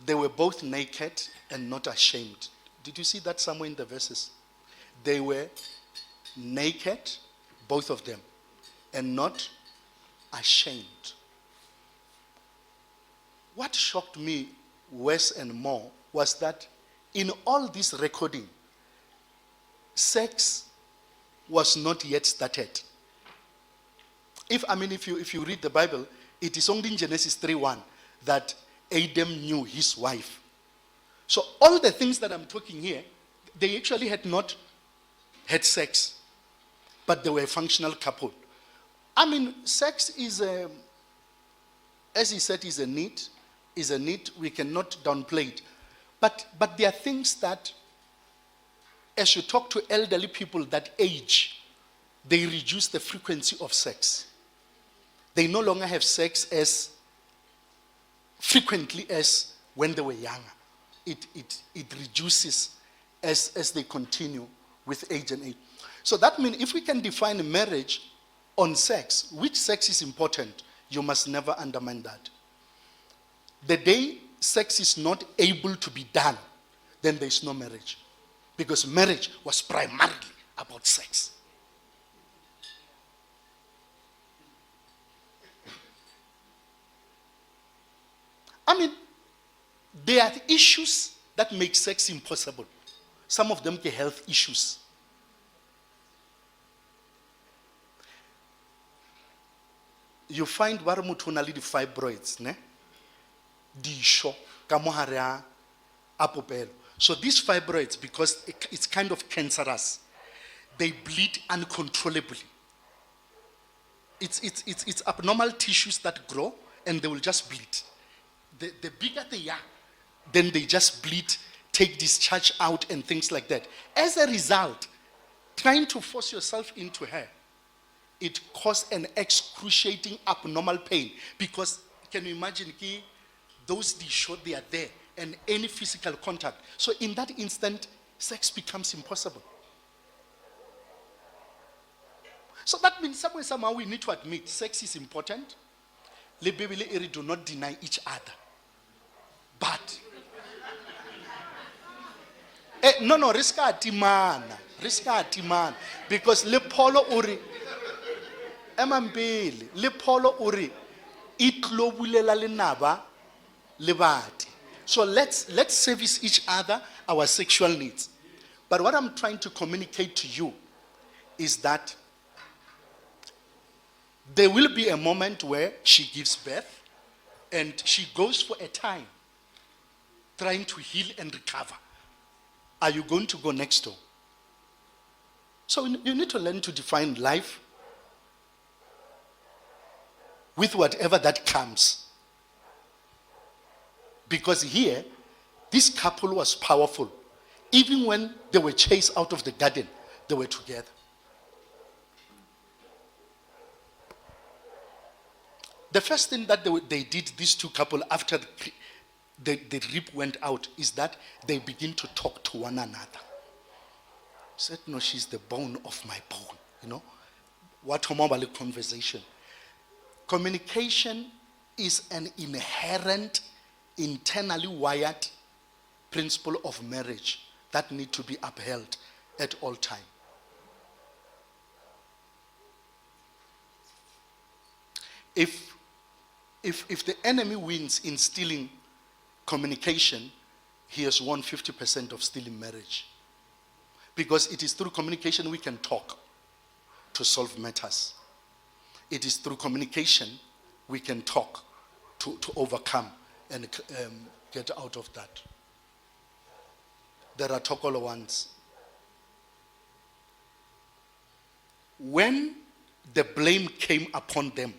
they were both naked and not ashamed. Did you see that somewhere in the verses? They were naked, both of them, and not ashamed. What shocked me worse and more was that in all this recording, sex was not yet started. If you read the Bible, it is only in Genesis 3:1 that Adam knew his wife. So all the things that I'm talking here, they actually had not had sex, but they were a functional couple. Sex is as he said, is a need. We cannot downplay it. But there are things that, as you talk to elderly people that age, they reduce the frequency of sex. They no longer have sex as frequently as when they were younger. It reduces as they continue with age and age. So that means if we can define marriage on sex, which sex is important, you must never undermine that. The day sex is not able to be done, then there is no marriage. Because marriage was primarily about sex. There are issues that make sex impossible. Some of them are health issues. You find where motho o na le di-fibroids, ne? Disho, ka mo hare a popelo. So these fibroids, because it's kind of cancerous, they bleed uncontrollably. It's abnormal tissues that grow and they will just bleed. The bigger they are, then they just bleed, take discharge out and things like that. As a result, trying to force yourself into her, it causes an excruciating abnormal pain. Because can you imagine those dishes, they are there, and any physical contact. So in that instant, sex becomes impossible. So that means somehow we need to admit sex is important. Le Bible do not deny each other. But no, riska timana. Because le polo uri emambele, le polo uri itlo bulela le naba le bati. So let's service each other our sexual needs. But what I'm trying to communicate to you is that There will be a moment where she gives birth and she goes for a time trying to heal and recover. Are you going to go next door? So you need to learn to define life with whatever that comes. Because here, this couple was powerful. Even when they were chased out of the garden, they were together. The first thing that they did, these two couple, after the rib went out, is that they begin to talk to one another. Said, no, she's the bone of my bone. You know, what a conversation. Communication is an inherent, internally wired principle of marriage that need to be upheld at all time. If the enemy wins in stealing communication, he has won 50% of stealing marriage. Because it is through communication we can talk to solve matters. It is through communication we can talk to overcome and get out of that. There are tokolo ones. When the blame came upon them,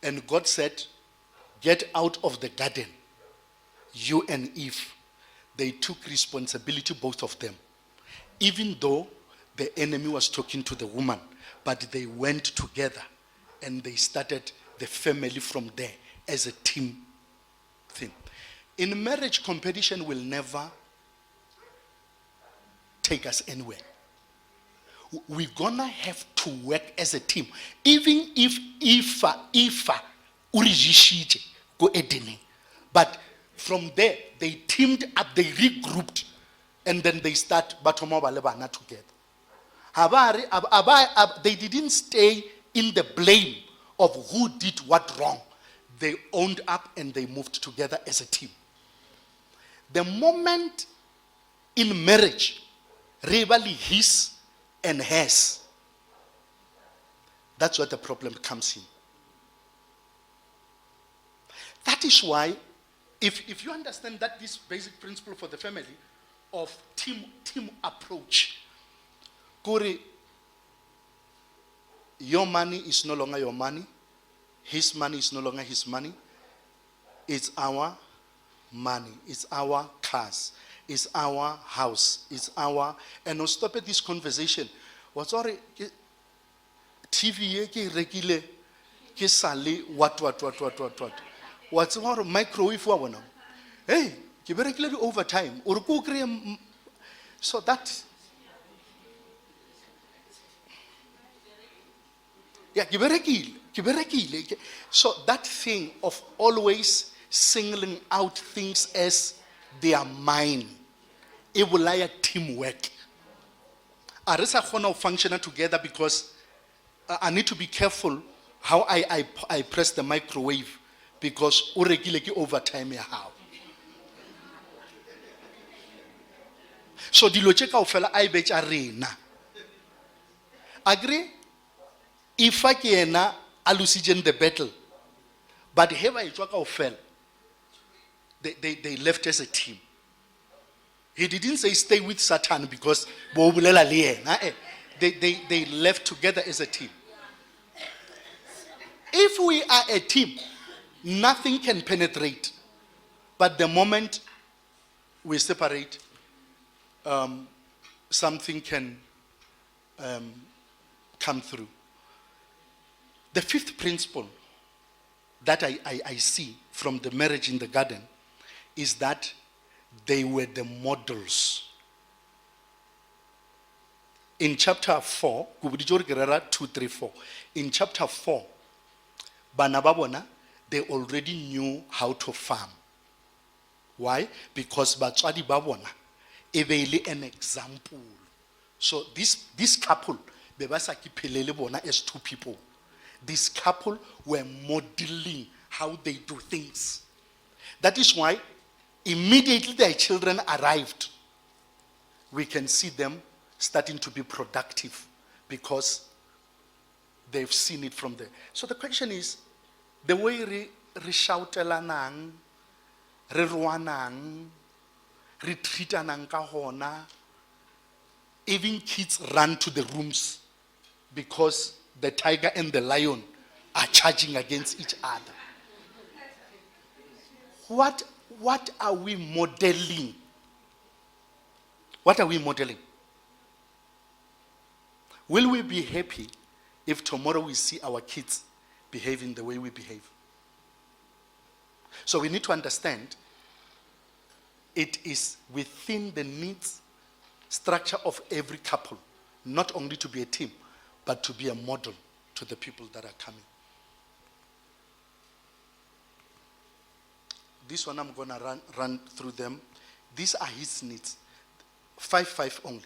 and God said, get out of the garden, you and Eve, they took responsibility, both of them. Even though the enemy was talking to the woman, but they went together and they started the family from there as a team thing. In marriage, competition will never take us anywhere. We're gonna have to work as a team. Even if urijishite go edeni. But from there, they teamed up, they regrouped, and then they start Batoma Balebana together. They didn't stay in the blame of who did what wrong. They owned up and they moved together as a team. The moment in marriage, rivalry his and hers, that's where the problem comes in. That is why, if you understand that this basic principle for the family of team approach, Kuri, your money is no longer your money, his money is no longer his money, it's our money, it's our cars, it's our house, it's our, and no stop at this conversation. What's all TV ke rekile ke sale what. What's our microwave wa bona? Hey, ke berekile overtime. Or ko kry so that yeah, ke berekile. So that thing of always singling out things as they are mine, it will like teamwork. Arisa khona function together because I need to be careful how I press the microwave because o rekile ke overtime ya how. So dilo tse kaofela a betsa rena. Agree? If I can alusijeng the battle, but have I kaofela, they left as a team. He didn't say stay with Satan because they left together as a team. If we are a team, nothing can penetrate. But the moment we separate, something can come through. The fifth principle that I see from the marriage in the garden is that they were the models. In chapter 4, 2, 3, 4. In chapter 4, Banababona, they already knew how to farm. Why? Because Batswadi Babona, evele an example. So this couple, Bebasaki Pelele Bona as two people. This couple were modeling how they do things. That is why immediately their children arrived, we can see them starting to be productive because they've seen it from there. So the question is, the way re shoutelanang, re rwanang, re treatanang ka hona, even kids run to the rooms because the tiger and the lion are charging against each other. What are we modeling? What are we modeling? Will we be happy if tomorrow we see our kids behaving the way we behave? So we need to understand it is within the needs structure of every couple, not only to be a team, but to be a model to the people that are coming. This one I'm going to run through them. These are his needs. 5 only.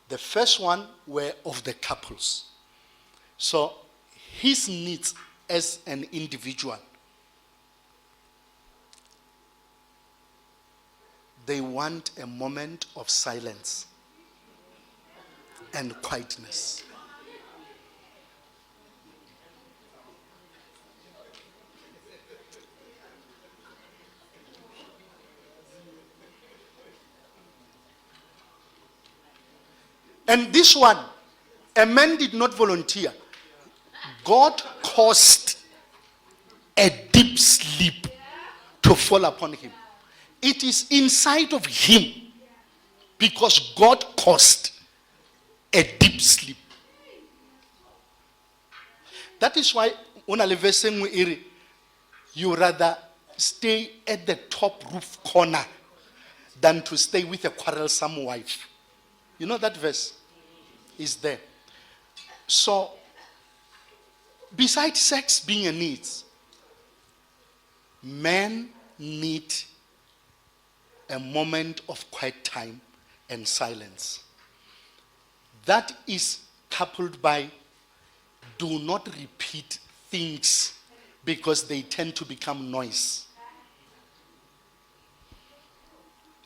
The first one were of the couples. So his needs as an individual. They want a moment of silence and quietness. And this one, a man did not volunteer. God caused a deep sleep to fall upon him. It is inside of him because God caused a deep sleep. That is why you rather stay at the top roof corner than to stay with a quarrelsome wife. You know that verse is there. So, besides sex being a need, men need a moment of quiet time and silence. That is coupled by do not repeat things because they tend to become noise.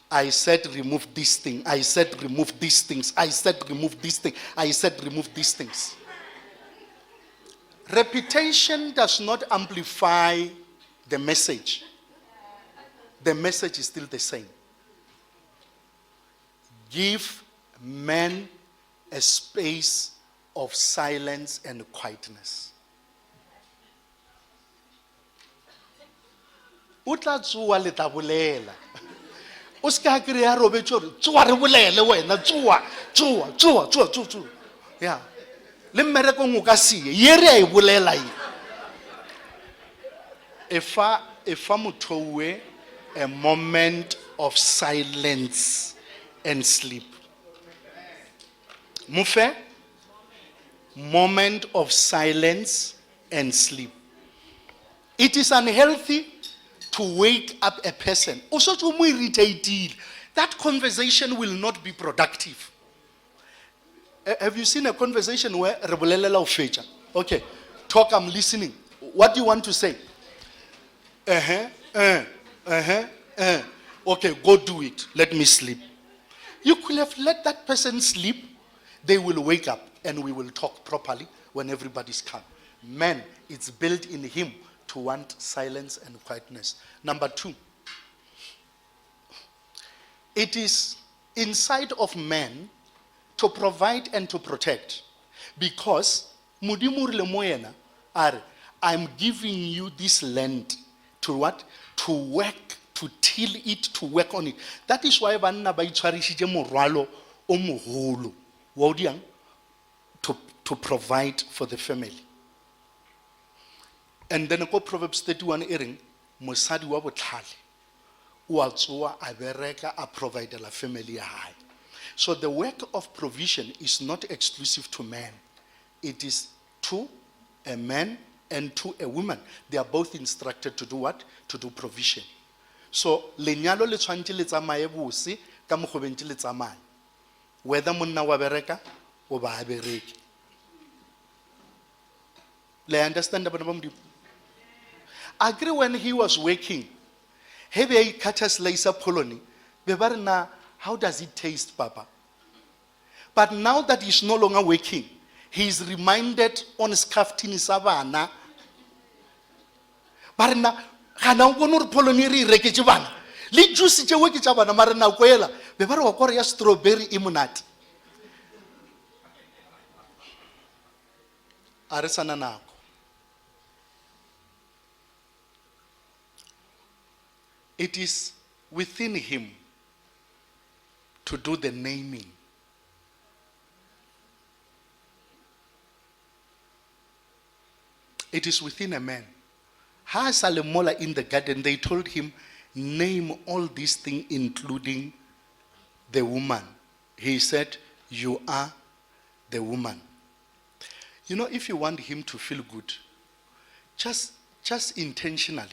I said remove this thing. I said remove these things. I said remove this thing. I said remove these things. Repetition does not amplify the message. The message is still the same. Give men a space of silence and quietness. Utla tsuwa le tla bolela. O se ka kry ya robetse gore tsoa re bolele wena tsoa. Yeah. Le mmerekong o ka sie ye re a e bolela ye. Efa mothowe a moment of silence and sleep. Mufe, moment of silence and sleep. It is unhealthy to wake up a person. Also to mo irritated. That conversation will not be productive. Have you seen a conversation where re bolelela o fetša? Okay, talk, I'm listening. What do you want to say? Okay, go do it. Let me sleep. You could have let that person sleep. They will wake up and we will talk properly when everybody's calm. Man, it's built in him to want silence and quietness. Number 2, it is inside of man to provide and to protect. Because I'm giving you this land to what? To work, to till it, to work on it. That is why banna ba itshwarishitse morwalo o moholo wa odiang to provide for the family. And then go Proverbs 31 ering mosadi wa botlhale o a tsoa a bereka a provide la family ya hae. So the work of provision is not exclusive to man. It is to a man and to a woman. They are both instructed to do what? To do provision. So lenyalo le tshwantse le tsamaye bose ka mogobentse le tsamaye. Whether monna wa bereka o ba bereki. Le understand about them? I agree when he was working. Heavy cutters laser polony. How does it taste, Papa? But now that he's no longer working, he is reminded on skaftini sa bana ba rena ga na go no re polone re reketse bana le juice tšeo ke tša bana mara nako ela be ba re wa kore ya strawberry e monate a re sana nako. It is within him to do the naming. It is within a man. Ha sa Lamola in the garden, they told him, name all these things, including the woman. He said, you are the woman. You know, if you want him to feel good, just intentionally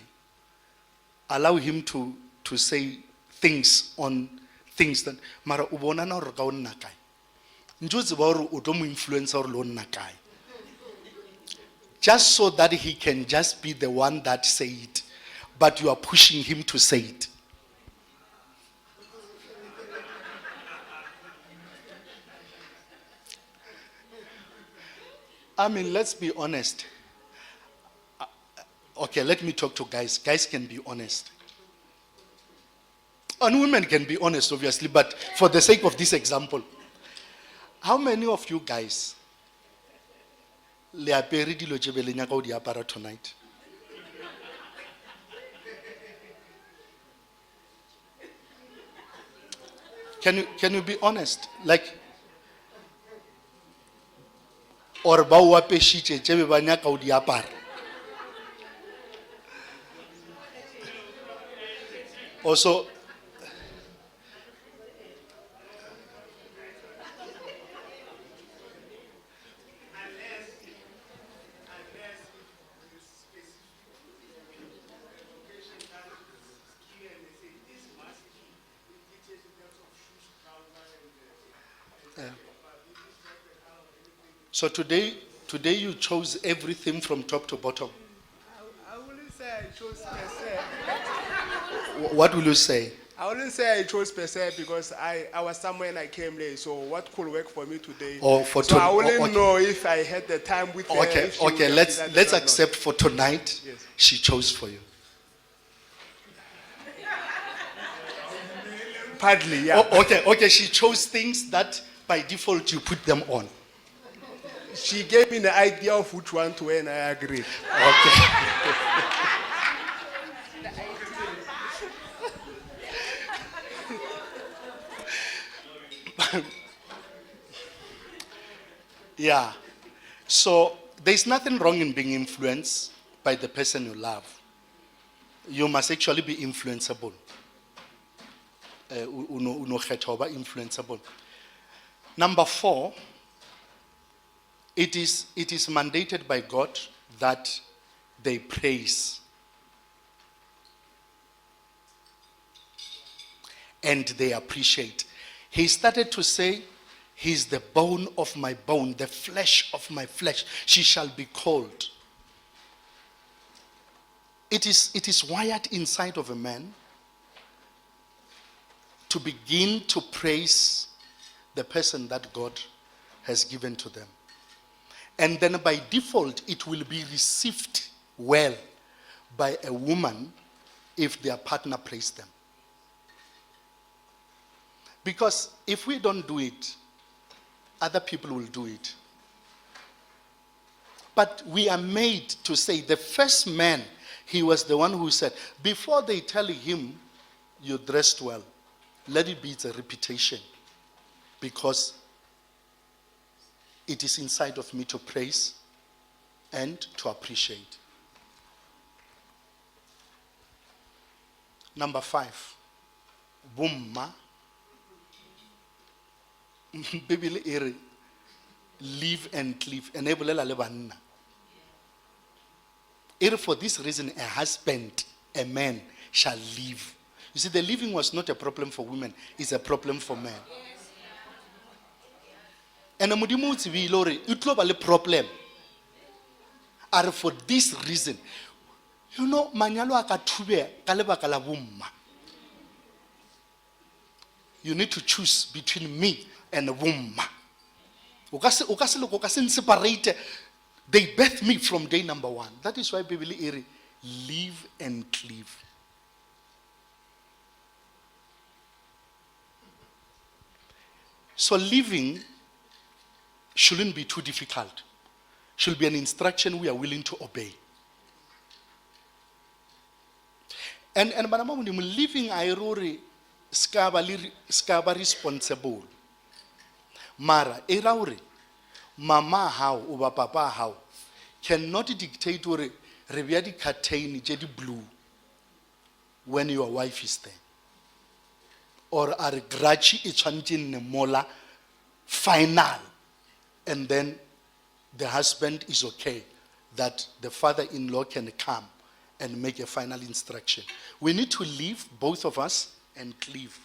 allow him to say things on things that mara o bona na re ka o nna kae ntse ba re o tlo mo influencer or lo nna kae, just so that he can just be the one that say it, but you are pushing him to say it. I mean, let's be honest. Okay, let me talk to guys. Guys can be honest. And women can be honest, obviously, but for the sake of this example, how many of you guys le apere dilo tše be le nyaka o di apara tonight? Can you be honest? Like, or ba o apešitše tše be ba nyaka o di apara? Also, so today you chose everything from top to bottom. I wouldn't say I chose per se. What will you say? I wouldn't say I chose per se because I was somewhere and I came late. So what could work for me today? So I wouldn't know if I had the time with her. Okay. Let's accept for tonight. Yes. She chose for you. Partly, yeah. Okay. She chose things that by default you put them on. She gave me the idea of which one to wear, and I agree. Okay. Yeah. So there's nothing wrong in being influenced by the person you love. You must actually be influenceable. Influenceable. Number 4, it is mandated by God that they praise and they appreciate. He started to say, he's the bone of my bone, the flesh of my flesh. She shall be called. It is wired inside of a man to begin to praise the person that God has given to them. And then by default, it will be received well by a woman if their partner praises them. Because if we don't do it, other people will do it. But we are made to say, the first man, he was the one who said, before they tell him, you dressed well, let it be a reputation. Because it is inside of me to praise and to appreciate. Number 5, Bumma. Bibele ere live and cleave, enablela le banna. Ere for this reason a husband, a man shall live. You see, the living was not a problem for women, it's a problem for men. And a modimo utsi lore utlo ba le problem. Are for this reason. You know, manyalo aka thube ka lebaka la bomma. You need to choose between me and a woman. O ka se separate. They birthed me from day number 1. That is why Bible ere live and cleave. So living shouldn't be too difficult. Should be an instruction we are willing to obey. And living airori skaba responsible. Mara erauri mama how or papa how cannot dictate or reviadi curtain jedi blue when your wife is there. Or are grachi ichanjin nemola final, and then the husband is okay that the father-in-law can come and make a final instruction. We need to live, both of us, and cleave,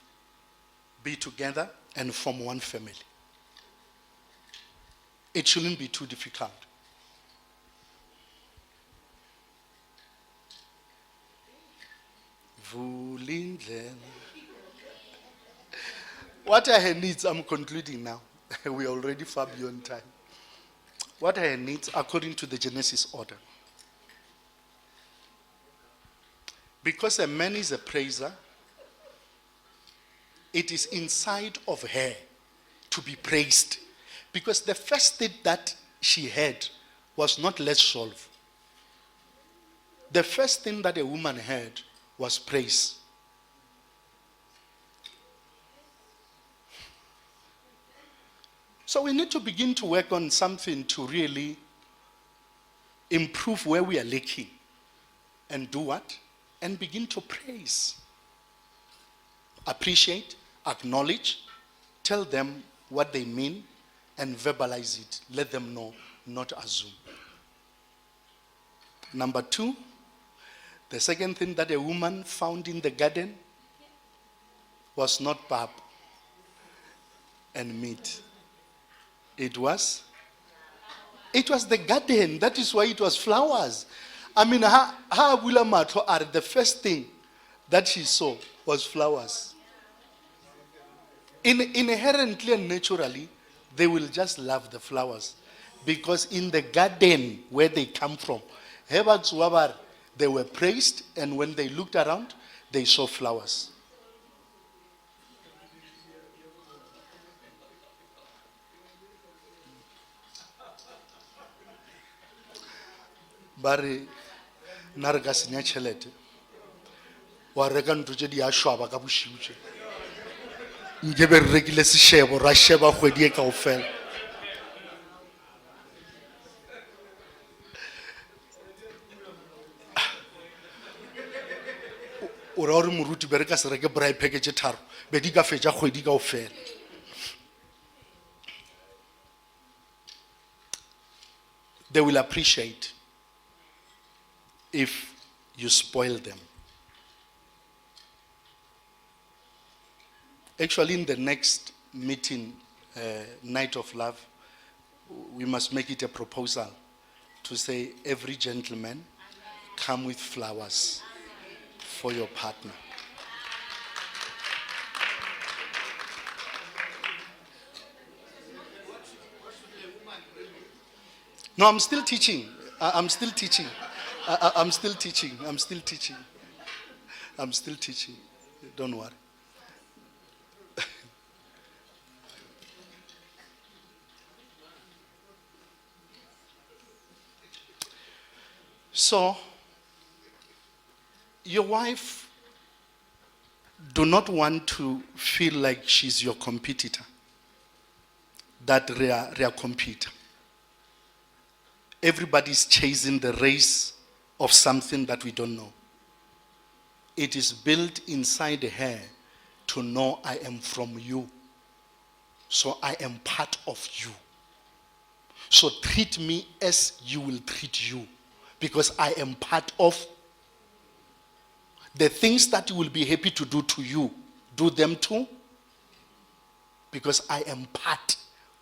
be together and form one family. It shouldn't be too difficult. Vulindlela. What are her needs? I'm concluding now. We are already far beyond time. What are her needs according to the Genesis order? Because a man is a praiser, it is inside of her to be praised. Because the first thing that she had was not let's solve. The first thing that a woman had was praise. So we need to begin to work on something to really improve where we are lacking. And do what? And begin to praise. Appreciate, acknowledge, tell them what they mean, and verbalize it. Let them know, not assume. Number 2, the second thing that a woman found in the garden was not pap and meat. It was the garden. That is why it was flowers. I mean, her Wilamato are the first thing that she saw was flowers. Inherently and naturally, they will just love the flowers. Because in the garden where they come from, they were praised, and when they looked around, they saw flowers. Bari narga senya chelete wa reka ntho tse di a shwaba ka boshiutse nke be re rekile seshebo ra sheba kgwedi e kaofela o ra hore moruti be re ka se reke braai package tharo be di ka fetša kgwedi kaofela. They will appreciate if you spoil them. Actually, in the next meeting, Night of Love, we must make it a proposal to say every gentleman come with flowers for your partner. No, I'm still teaching. I'm still teaching. I'm still teaching. I'm still teaching. I'm still teaching. Don't worry. So, your wife do not want to feel like she's your competitor, that they are competitor. Everybody's chasing the race of something that we don't know. It is built inside her to know I am from you. So I am part of you. So treat me as you will treat you. Because I am part of the things that you will be happy to do to you. Do them too. Because I am part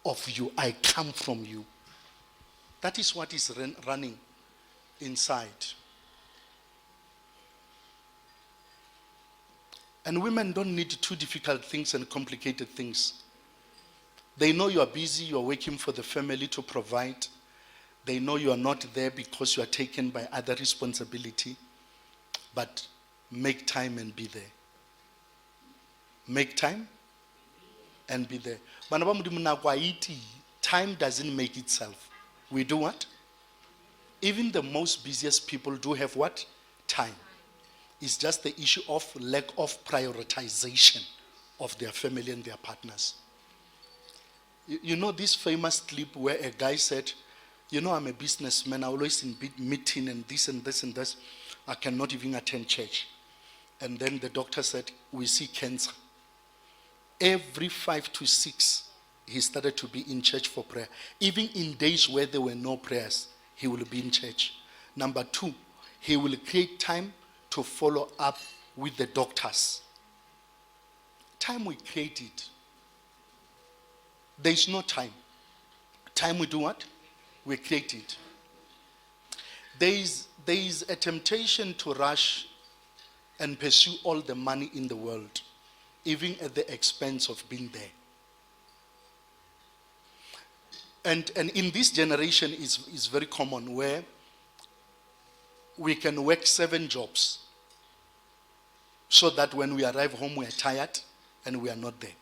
of you. I come from you. That is what is running inside. And women don't need too difficult things and complicated things. They know you are busy, you are working for the family to provide. They know you are not there because you are taken by other responsibility. But make time and be there. Make time and be there. Time doesn't make itself. We do what? Even the most busiest people do have what? Time. It's just the issue of lack of prioritization of their family and their partners. You know this famous clip where a guy said, you know, I'm a businessman, I always in meeting and this and this and this. I cannot even attend church. And then the doctor said, we see cancer. Every 5 to 6, he started to be in church for prayer. Even in days where there were no prayers, he will be in church. Number 2, he will create time to follow up with the doctors. Time we create it. There is no time. Time we do what? We create it. There is a temptation to rush and pursue all the money in the world, even at the expense of being there. And in this generation is very common where we can work 7 jobs so that when we arrive home we are tired and we are not there.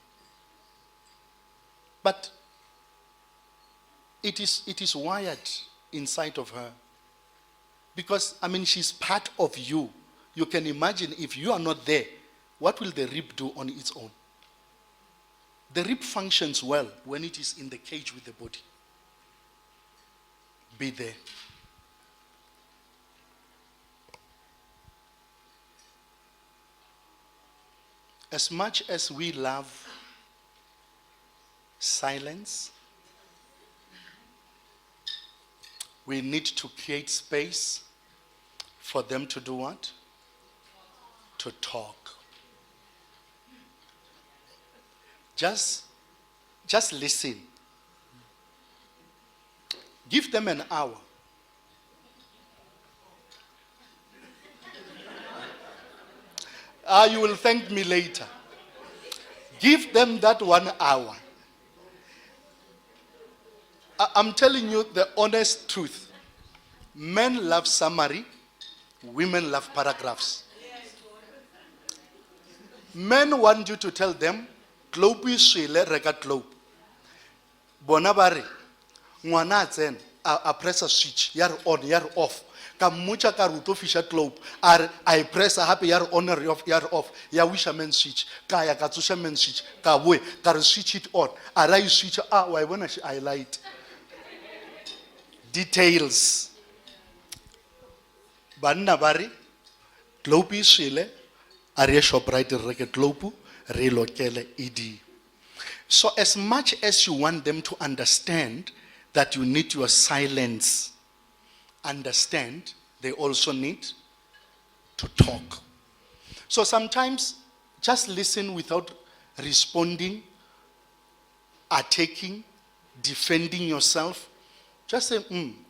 But it is wired inside of her. Because, I mean, she's part of you. You can imagine if you are not there, what will the rib do on its own? The rib functions well when it is in the cage with the body. Be there. As much as we love silence, we need to create space for them to do what? To talk. Just listen. Give them an hour. You will thank me later. Give them that 1 hour. I'm telling you the honest truth. Men love summary, women love paragraphs. Men want you to tell them, globe is shele reka globe. Bonabare, ngwana tsen, a press a switch, yar on, yar off. Kamucha karuto fisha globe, I press a happy yar on, yar off, ya wish a man switch, kaya katsusha man switch, kawe, kar switch it on, arai switch, why when I light. Details. Banna bari, globe is shele, Aria Shoprite Reke Glopu, Relokele ED. So as much as you want them to understand that you need your silence, understand, they also need to talk. So sometimes just listen without responding, attacking, defending yourself. Just say,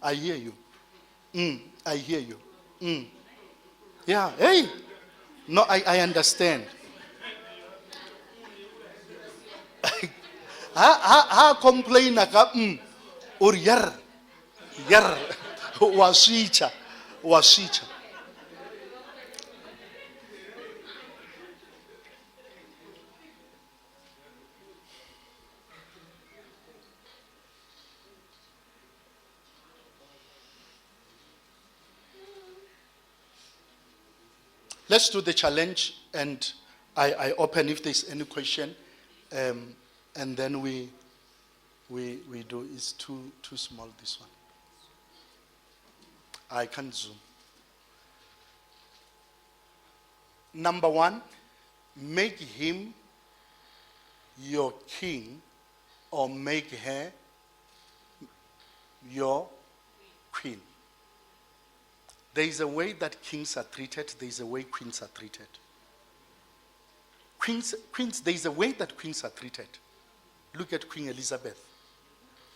I hear you. I hear you. Yeah, hey. No, I understand. Ha complain aka or yar washicha. Let's do the challenge, and I open if there's any question, and then we do. It's too small, this one. I can't zoom. Number 1, make him your king, or make her your queen. There is a way that kings are treated. There is a way queens are treated. Queens, there is a way that queens are treated. Look at Queen Elizabeth.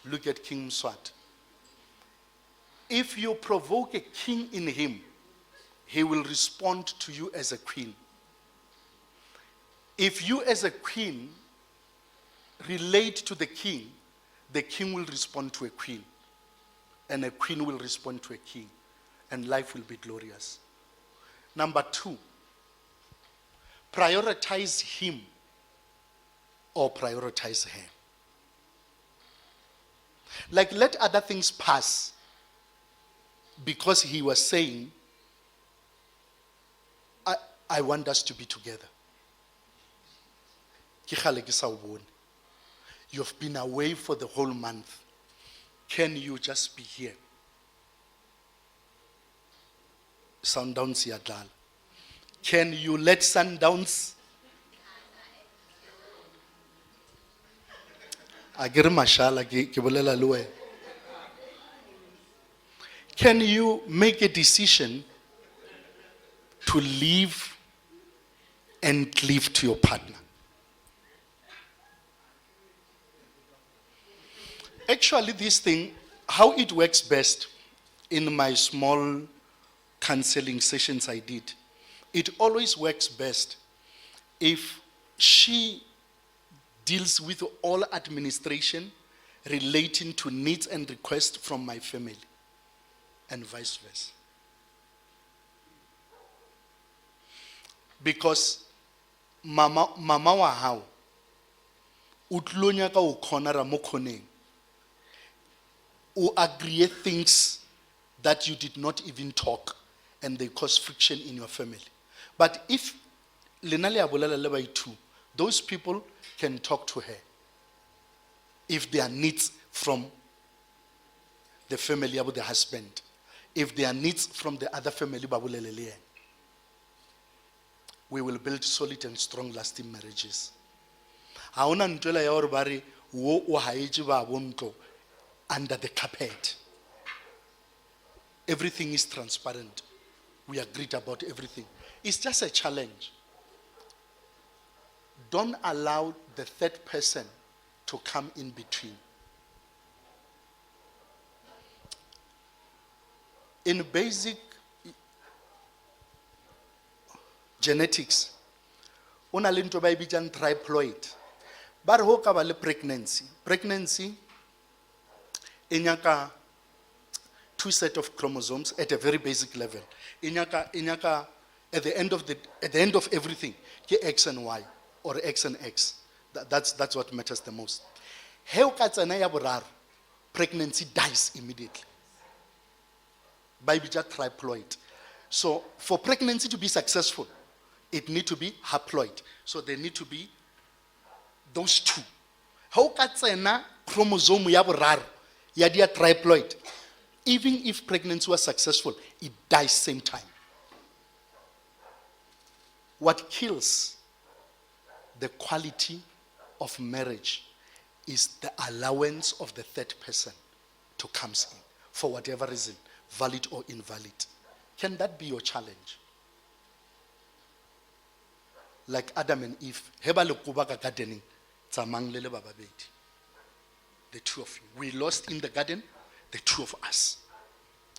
Look at King Mswat. If you provoke a king in him, he will respond to you as a queen. If you as a queen relate to the king will respond to a queen. And a queen will respond to a king. And life will be glorious. Number 2, prioritize him or prioritize her. Like, let other things pass because he was saying, I want us to be together. You've been away for the whole month. Can you just be here? Sundowns yadlala. Can you let Sundowns? Agir mashallah ke bolela le wena. Can you make a decision to leave and live to your partner? Actually, this thing, how it works best in my small counseling sessions I did, it always works best if she deals with all administration relating to needs and requests from my family, and vice versa. Because mama wa hao utlonya ka o khonara mo khoneng o agree things that you did not even talk, and they cause friction in your family. But if lena le abolela le ba itu, those people can talk to her if there are needs from the family of the husband, if there are needs from the other family, we will build solid and strong lasting marriages. Under the carpet. Everything is transparent. We agreed about everything. It's just a challenge. Don't allow the third person to come in between. In basic genetics, una le nto ba e bitsang triploid. Ba re ho ka ba le pregnancy inyaka 2 sets of chromosomes at a very basic level. Inyaka at the end of everything, X and Y or X and X. That's what matters the most. Pregnancy dies immediately. By triploid. So for pregnancy to be successful, it needs to be haploid. So there need to be those two. How katsena chromosome ya boraro ya dia triploid, even if pregnancy was successful, it dies same time. What kills the quality of marriage is the allowance of the third person to come in for whatever reason, valid or invalid. Can that be your challenge? Like Adam and Eve, heba le kuba ka gardening, tsamang le le ba babedi. The two of you. We lost in the garden, the two of us,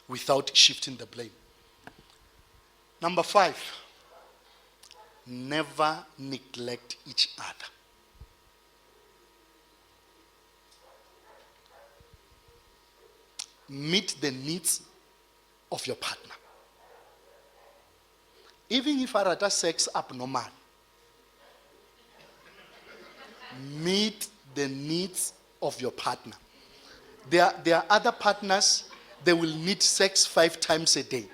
without shifting the blame. Number 5, never neglect each other. Meet the needs of your partner. Even if I rata sex abnormal, meet the needs of your partner. There are other partners, they will need sex 5 times a day.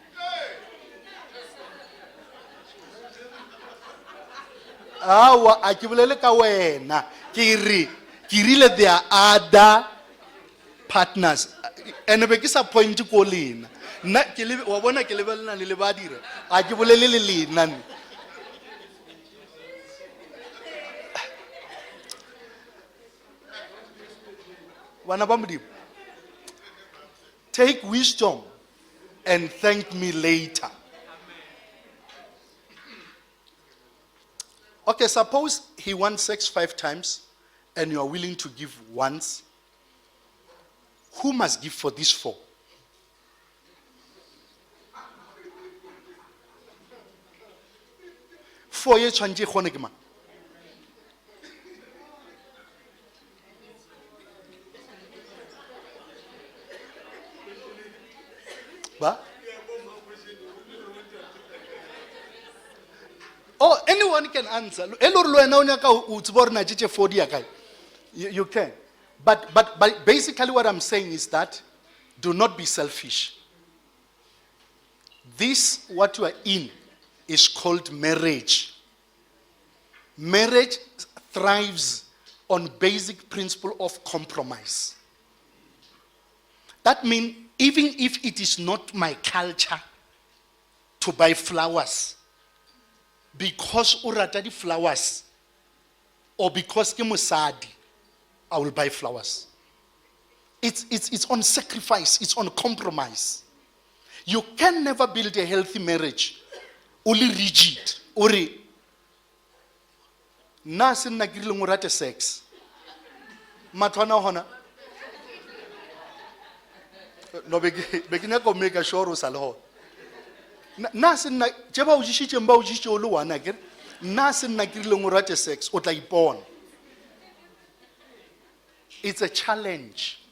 There are other partners. And be kisa point ko lena. Na ke le wa bona ke lebelana le ba dire. A ke bolele le lena. Wana ba modimo. Take wisdom and thank me later. Okay, suppose he wants sex 5 times and you are willing to give once. Who must give for these 4? For ye tshwantse gone ke mang? Ba? Oh, anyone can answer. You can. But basically what I'm saying is that do not be selfish. This, what you are in, is called marriage. Marriage thrives on basic principle of compromise. That means even if it is not my culture to buy flowers, because urata di flowers, or because ke mosadi, I will buy flowers. It's on sacrifice, it's on compromise. You can never build a healthy marriage only rigid. Ori na sinna kirile ngorate sex. Matwana hona. No begina go make sure o sale na sinna jeba o jishitse mba o jishitse o le wana ke na sinna kirile ngorate sex o tla ipona. It's a challenge.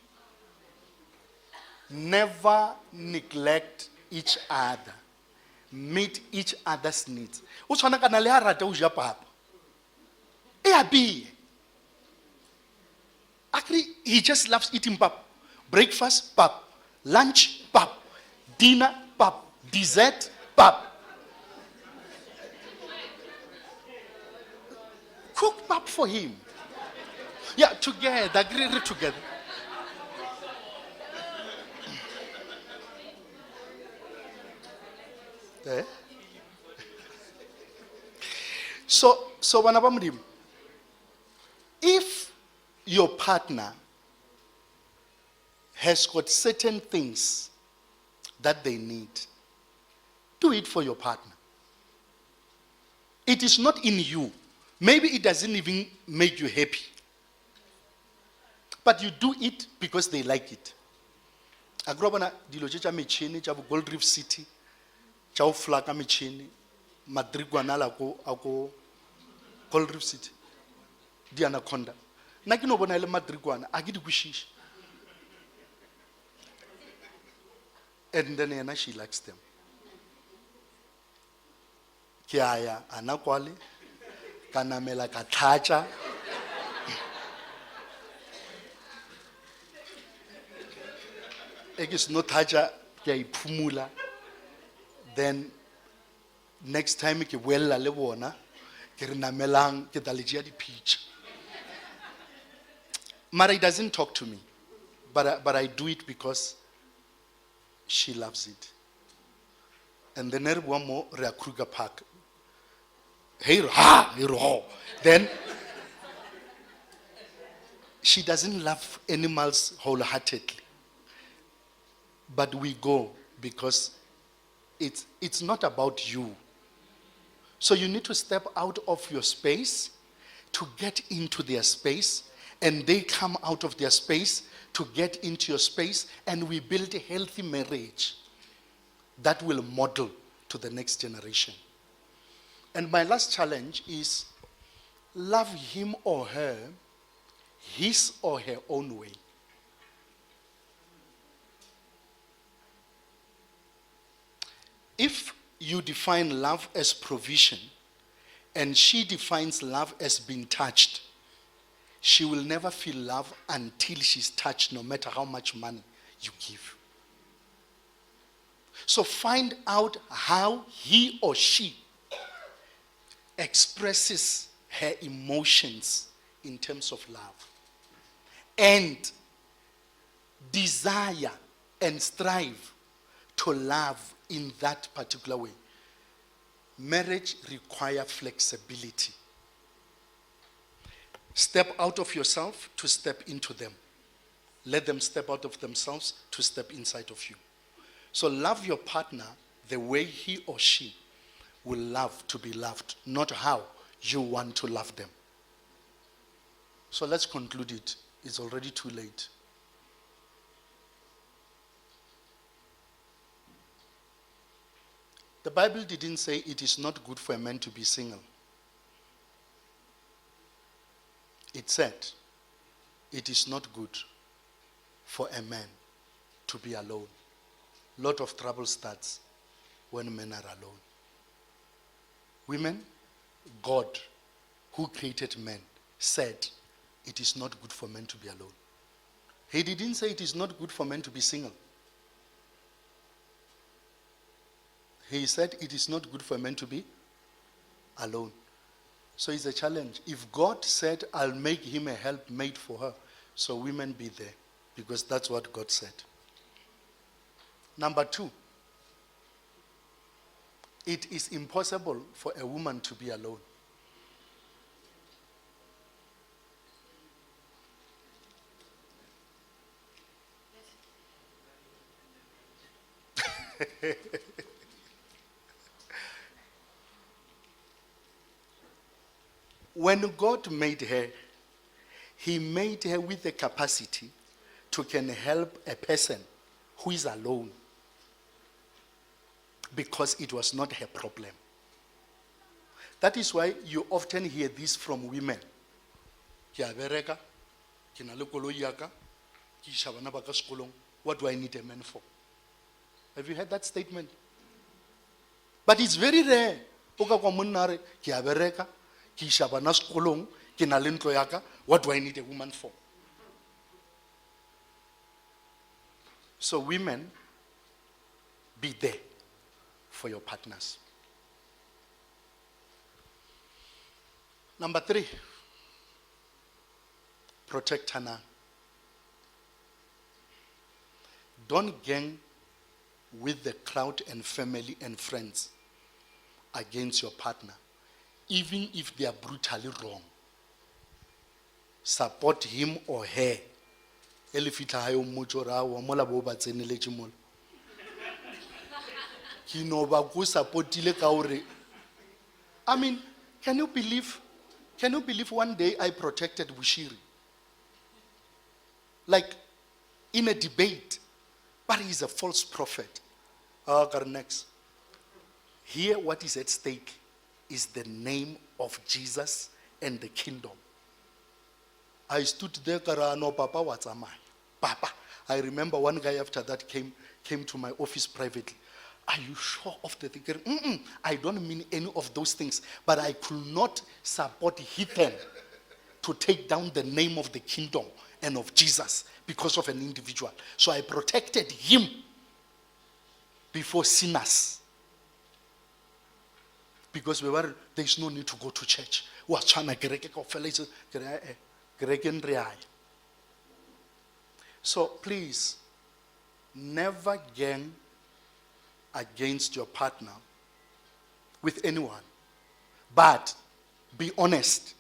Never neglect each other. Meet each other's needs. O tshwana kana le ha rata o ja papa. E a be. Actually, he just loves eating pap. Breakfast, pap. Lunch, pap. Dinner, pap. Dessert, pap. Cook pap for him. Yeah, together, agree together. Eh? So bana ba modimo, if your partner has got certain things that they need, do it for your partner. It is not in you. Maybe it doesn't even make you happy. But you do it because they like it. Agrobana dilo tša metšhini tša Gold Reef City, tša o flaka metšhini, madrigwana la ko Gold Reef City, di anaconda. Na ke no bona le madrigwana, a ke di kwešiše. And then yena she likes them. Ke aya ana kwale, ka namela ka tlhatša. It is not haja ke iphumula. Then next time ke boella le bona ke re namelang ke dalejia di pitch. Mara doesn't talk to me, but I do it because she loves it. And then there one more re Kruger Park. Hey ha, then she doesn't love animals wholeheartedly. But we go because it's not about you. So you need to step out of your space to get into their space, and they come out of their space to get into your space, and we build a healthy marriage that will model to the next generation. And my last challenge is love him or her his or her own way. If you define love as provision and she defines love as being touched, she will never feel love until she's touched, no matter how much money you give. So find out how he or she expresses her emotions in terms of love, and desire and strive to love in that particular way. Marriage requires flexibility. Step out of yourself to step into them. Let them step out of themselves to step inside of you. So love your partner the way he or she will love to be loved, not how you want to love them. So let's conclude it. It's already too late. The Bible didn't say it is not good for a man to be single. It said it is not good for a man to be alone. lot of trouble starts when men are alone. Women, God, who created men, said it is not good for men to be alone. He didn't say it is not good for men to be single. He said it is not good for men to be alone. So it's a challenge. If God said, I'll make him a helpmate for her, so women be there, because that's what God said. Number 2, it is impossible for a woman to be alone. When God made her, he made her with the capacity to can help a person who is alone, because it was not her problem. That is why you often hear this from women. Ke a bereka, ke na le koloi ya ka, ke isa bana ba ka sekolong. What do I need a man for? Have you heard that statement? But it's very rare. O ka kwa monna a re, ke a bereka, ke isa bana sekolong, ke na le ntlo ya ka. What do I need a woman for? So women, be there for your partners. Number 3, protect Hannah. Don't gang with the crowd and family and friends against your partner, even if they are brutally wrong. Support him or her. I mean, can you believe one day I protected Bushiri? Like, in a debate, but he's a false prophet. Next. Here, what is at stake is the name of Jesus and the kingdom. I stood there, no, Papa, what's am I? Papa. I remember one guy after that came to my office privately. Are you sure of the thing? I don't mean any of those things, but I could not support heathen to take down the name of the kingdom and of Jesus because of an individual. So I protected him before sinners. Because there's no need to go to church. So please, never gang against your partner with anyone. But be honest.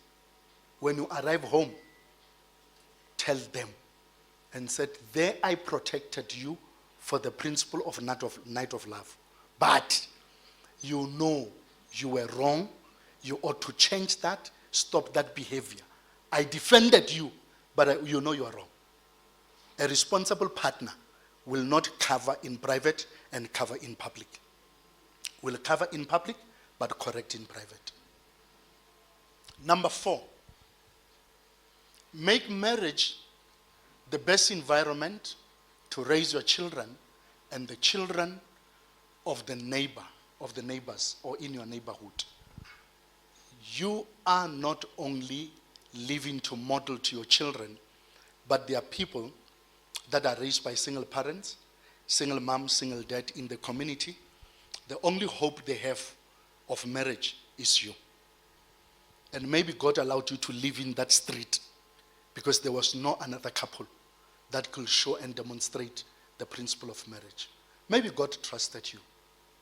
When you arrive home, tell them and said, there I protected you for the principle of night of love. But you know you were wrong. You ought to change that, stop that behavior. I defended you, but you know you are wrong. A responsible partner will not cover in private and cover in public. Will cover in public, but correct in private. Number 4, make marriage the best environment to raise your children and the children of the neighbors or in your neighborhood. You are not only living to model to your children, but there are people that are raised by single parents, single mom, single dad in the community. The only hope they have of marriage is you. And maybe God allowed you to live in that street because there was no another couple that could show and demonstrate the principle of marriage. Maybe God trusted you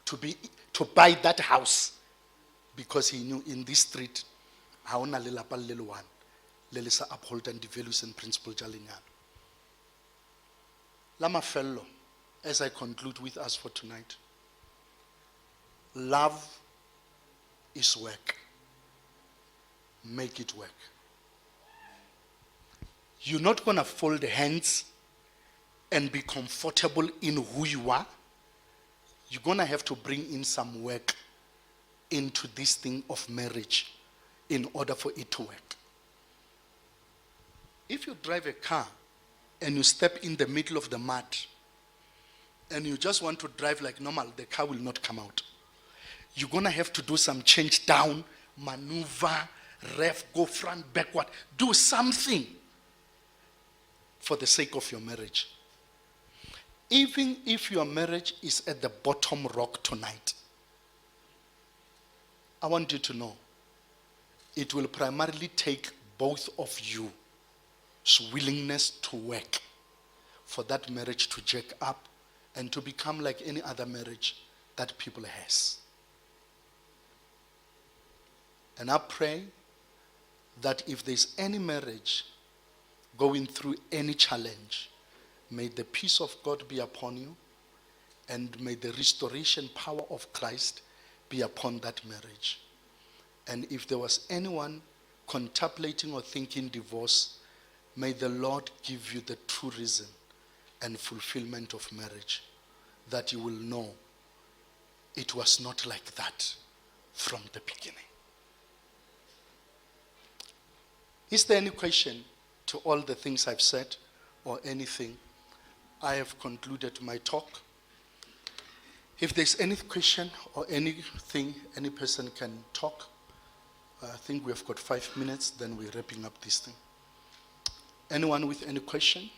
to buy that house because he knew in this street how na lelapa le le one le sa uphold and the values and principles ja lenyalo. Lama fellow, as I conclude with us for tonight, love is work. Make it work. You're not going to fold hands and be comfortable in who you are. You're going to have to bring in some work into this thing of marriage in order for it to work. If you drive a car and you step in the middle of the mud and you just want to drive like normal, the car will not come out. You're going to have to do some change down, maneuver, rev, go front, backward. Do something for the sake of your marriage. Even if your marriage is at the bottom rock tonight, I want you to know, it will primarily take both of you's willingness to work for that marriage to jack up and to become like any other marriage that people has. And I pray that if there's any marriage going through any challenge, may the peace of God be upon you, and may the restoration power of Christ be upon that marriage. And if there was anyone contemplating or thinking divorce, may the Lord give you the true reason and fulfillment of marriage, that you will know it was not like that from the beginning. Is there any question to all the things I've said or anything? I have concluded my talk. If there's any question or anything, any person can talk. I think we've got 5 minutes, then we're wrapping up this thing. Anyone with any question?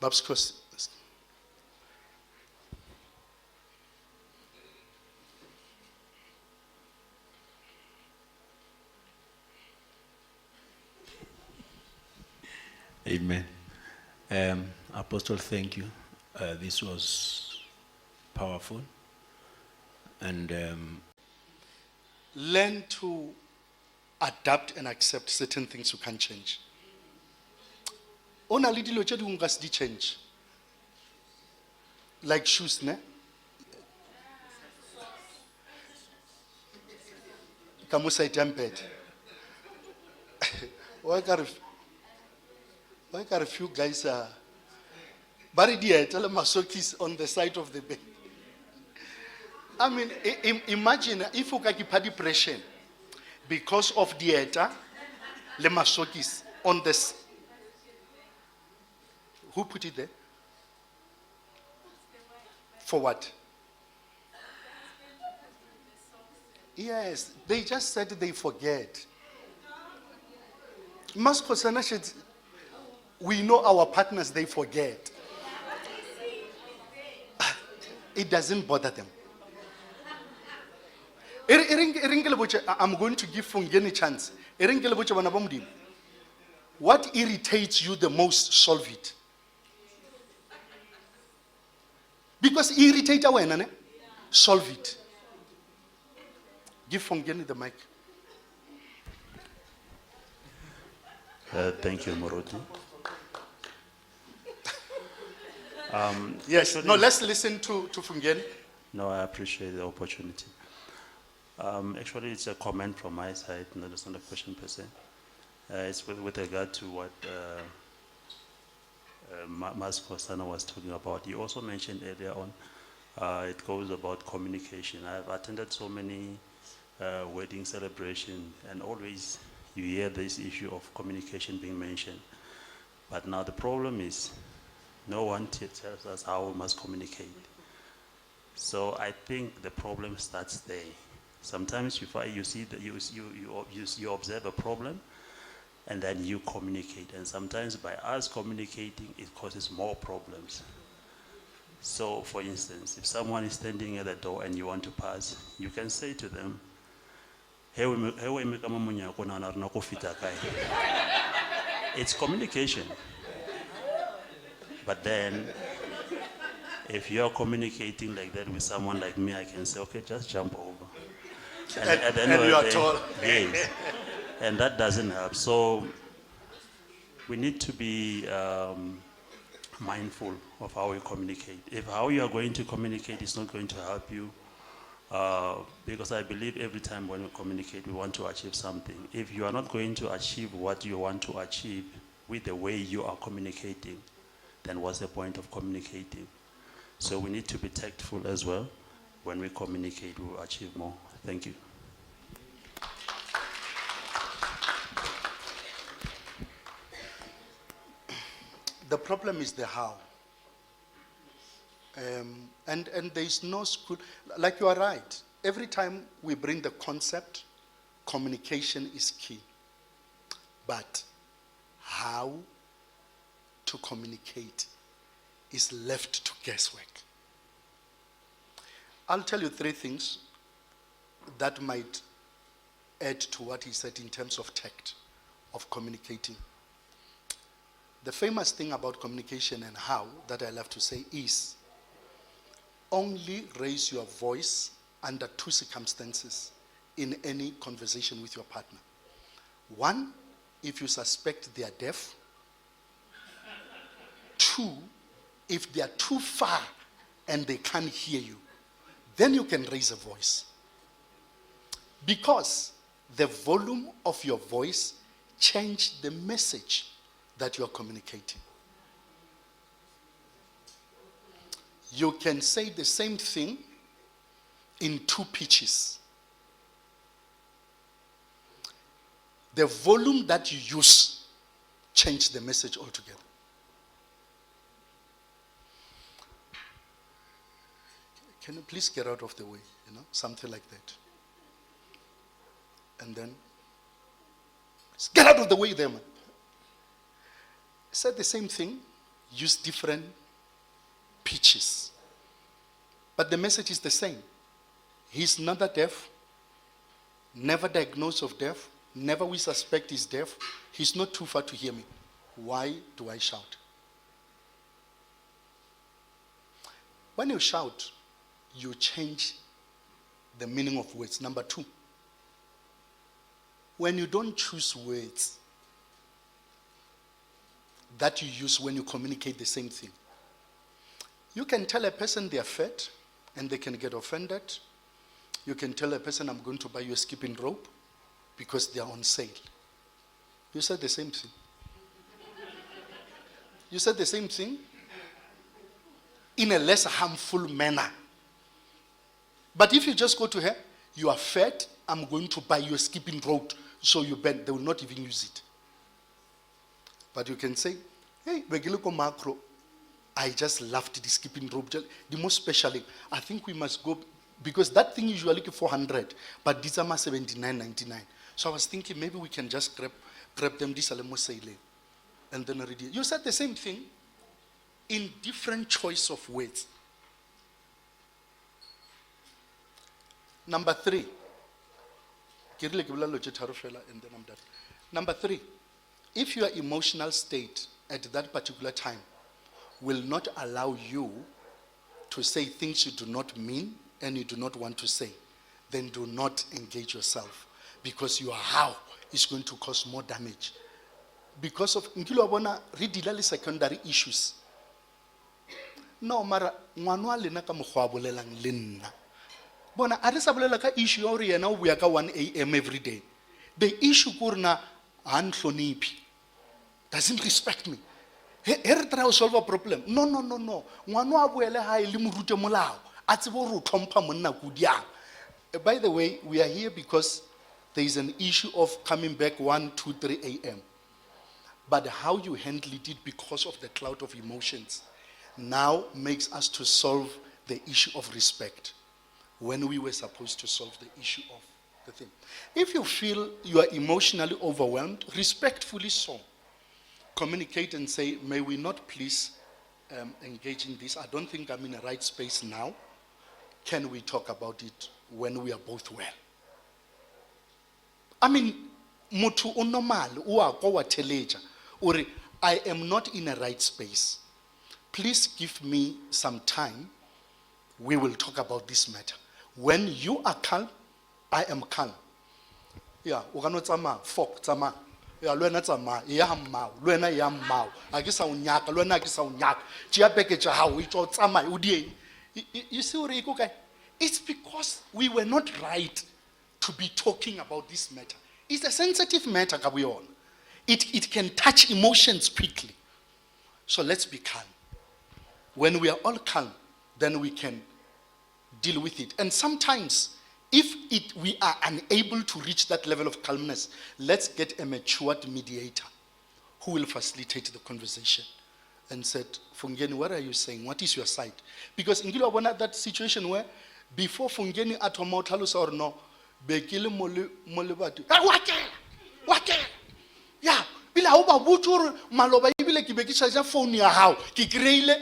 Babs, Amen. Apostle, thank you. This was powerful. And learn to adapt and accept certain things you can't change. Ona le dilo tše dingwe ka se di change. Like shoes, ne? Ka mo side bed. Why are a few guys buried here, tell them masokis on the side of the bed. I mean, imagine if you have depression because of dieta, le masokis on this. Who put it there? For what? Yes, they just said they forget. We know our partners, they forget. It doesn't bother them. I'm going to give Fungeni a chance. What irritates you the most, solve it. Because irritate away, solve it. Give Fungeni the mic. Thank you, Moruti. Yes, no, let's listen to Fungeni. No, I appreciate the opportunity. Actually, it's a comment from my side, it's not a question per se. It's with regard to what Mas Kosana was talking about. He also mentioned earlier on, it goes about communication. I've attended so many wedding celebrations, and always you hear this issue of communication being mentioned. But now the problem is, no one tells us how we must communicate. So I think the problem starts there. Sometimes you see that you observe a problem, and then you communicate. And sometimes by us communicating, it causes more problems. So for instance, if someone is standing at the door and you want to pass, you can say to them, it's communication. But then, if you're communicating like that with someone like me, I can say, okay, just jump over. And at the end of you the are day, tall. yes. And that doesn't help. So we need to be mindful of how we communicate. If how you are going to communicate is not going to help you, Because I believe every time when we communicate, we want to achieve something. If you are not going to achieve what you want to achieve with the way you are communicating, then what's the point of communicating? So we need to be tactful as well. When we communicate, we will achieve more. Thank you. The problem is the how. And there is no school, like you are right. Every time we bring the concept, communication is key. But how to communicate is left to guesswork. I'll tell you 3 things that might add to what he said in terms of tact, of communicating. The famous thing about communication and how that I love to say is only raise your voice under 2 circumstances in any conversation with your partner. 1, if you suspect they are deaf. 2, if they are too far and they can't hear you, then you can raise a voice. Because the volume of your voice changes the message that you are communicating. You can say the same thing in 2 pitches. The volume that you use changes the message altogether. Can you please get out of the way, something like that. And then, get out of the way there, man. Say the same thing, use different pitches. But the message is the same. He's neither deaf, never diagnosed of deaf, never we suspect he's deaf. He's not too far to hear me. Why do I shout? When you shout, you change the meaning of words. Number 2, when you don't choose words that you use when you communicate the same thing. You can tell a person they are fat and they can get offended. You can tell a person, I'm going to buy you a skipping rope because they are on sale. You said the same thing. You said the same thing in a less harmful manner. But if you just go to her, you are fat, I'm going to buy you a skipping rope so you bend, they will not even use it. But you can say, hey, Begiloko Macro, I just loved the skipping rope. The most specially, I think we must go, because that thing usually 400, but these are 79.99. So I was thinking maybe we can just grab them this alemo sale. And then already. You said the same thing in different choice of words. Number 3. And then I'm done. Number 3. If your emotional state at that particular time will not allow you to say things you do not mean and you do not want to say, then do not engage yourself, because your how is going to cause more damage. Because of secondary issues. No, mara ngwanwa lena ka mokgwa bolelang le nna. Bona a re sa bolela ka issue ya hore yena o buya ka 1 a.m. every day. The issue kurna hanhlonipi. Doesn't respect me. Here try to solve a problem. No. Ngwanwa a boele ha ile morute molao. A tsebo re o tlhompha monna kudiang. By the way, we are here because there is an issue of coming back 1, 2, 3 a.m. But how you handle it because of the cloud of emotions now makes us to solve the issue of respect when we were supposed to solve the issue of the thing. If you feel you are emotionally overwhelmed, respectfully so, communicate and say, may we not please engage in this? I don't think I'm in the right space now. Can we talk about it when we are both well? I mean, mutu unormal, uwa teleja, uri, I am not in a right space. Please give me some time. We will talk about this matter. When you are calm, I am calm. Yeah, ukano tsama, fok tsama. Yeah, luena tsama, iya mau, luena iya mau. Agisa unyaka, luena agisa unyaka. Chia peke cha hao, ito tsama, udie. You see uri iko kai? It's because we were not right to be talking about this matter. It's a sensitive matter, Gabriel. It can touch emotions quickly. So let's be calm. When we are all calm, then we can deal with it. And sometimes, if we are unable to reach that level of calmness, let's get a matured mediator who will facilitate the conversation and said, Fungeni, what are you saying? What is your side? Because in that situation where before Fungeni atomotalos or no, bekile molebatu. Yeah, bila uba butur maloba ibile kibekisha ja phone ya how ki kreile.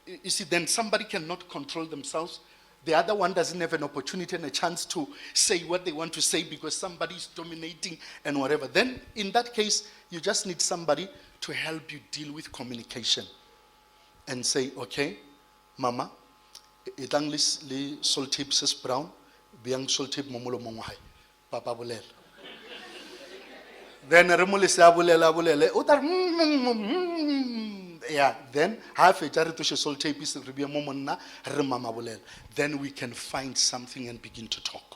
You see, then somebody cannot control themselves. The other one doesn't have an opportunity and a chance to say what they want to say because somebody is dominating and whatever. Then, in that case, you just need somebody to help you deal with communication and say, okay, Mama, itang li soltip sis brown, biang soltip momulo mongwai, Papa bolel. Then remole sa bolele, utar yeah, then half a jaritush sol tape is ribia momona remama bolel. Then we can find something and begin to talk.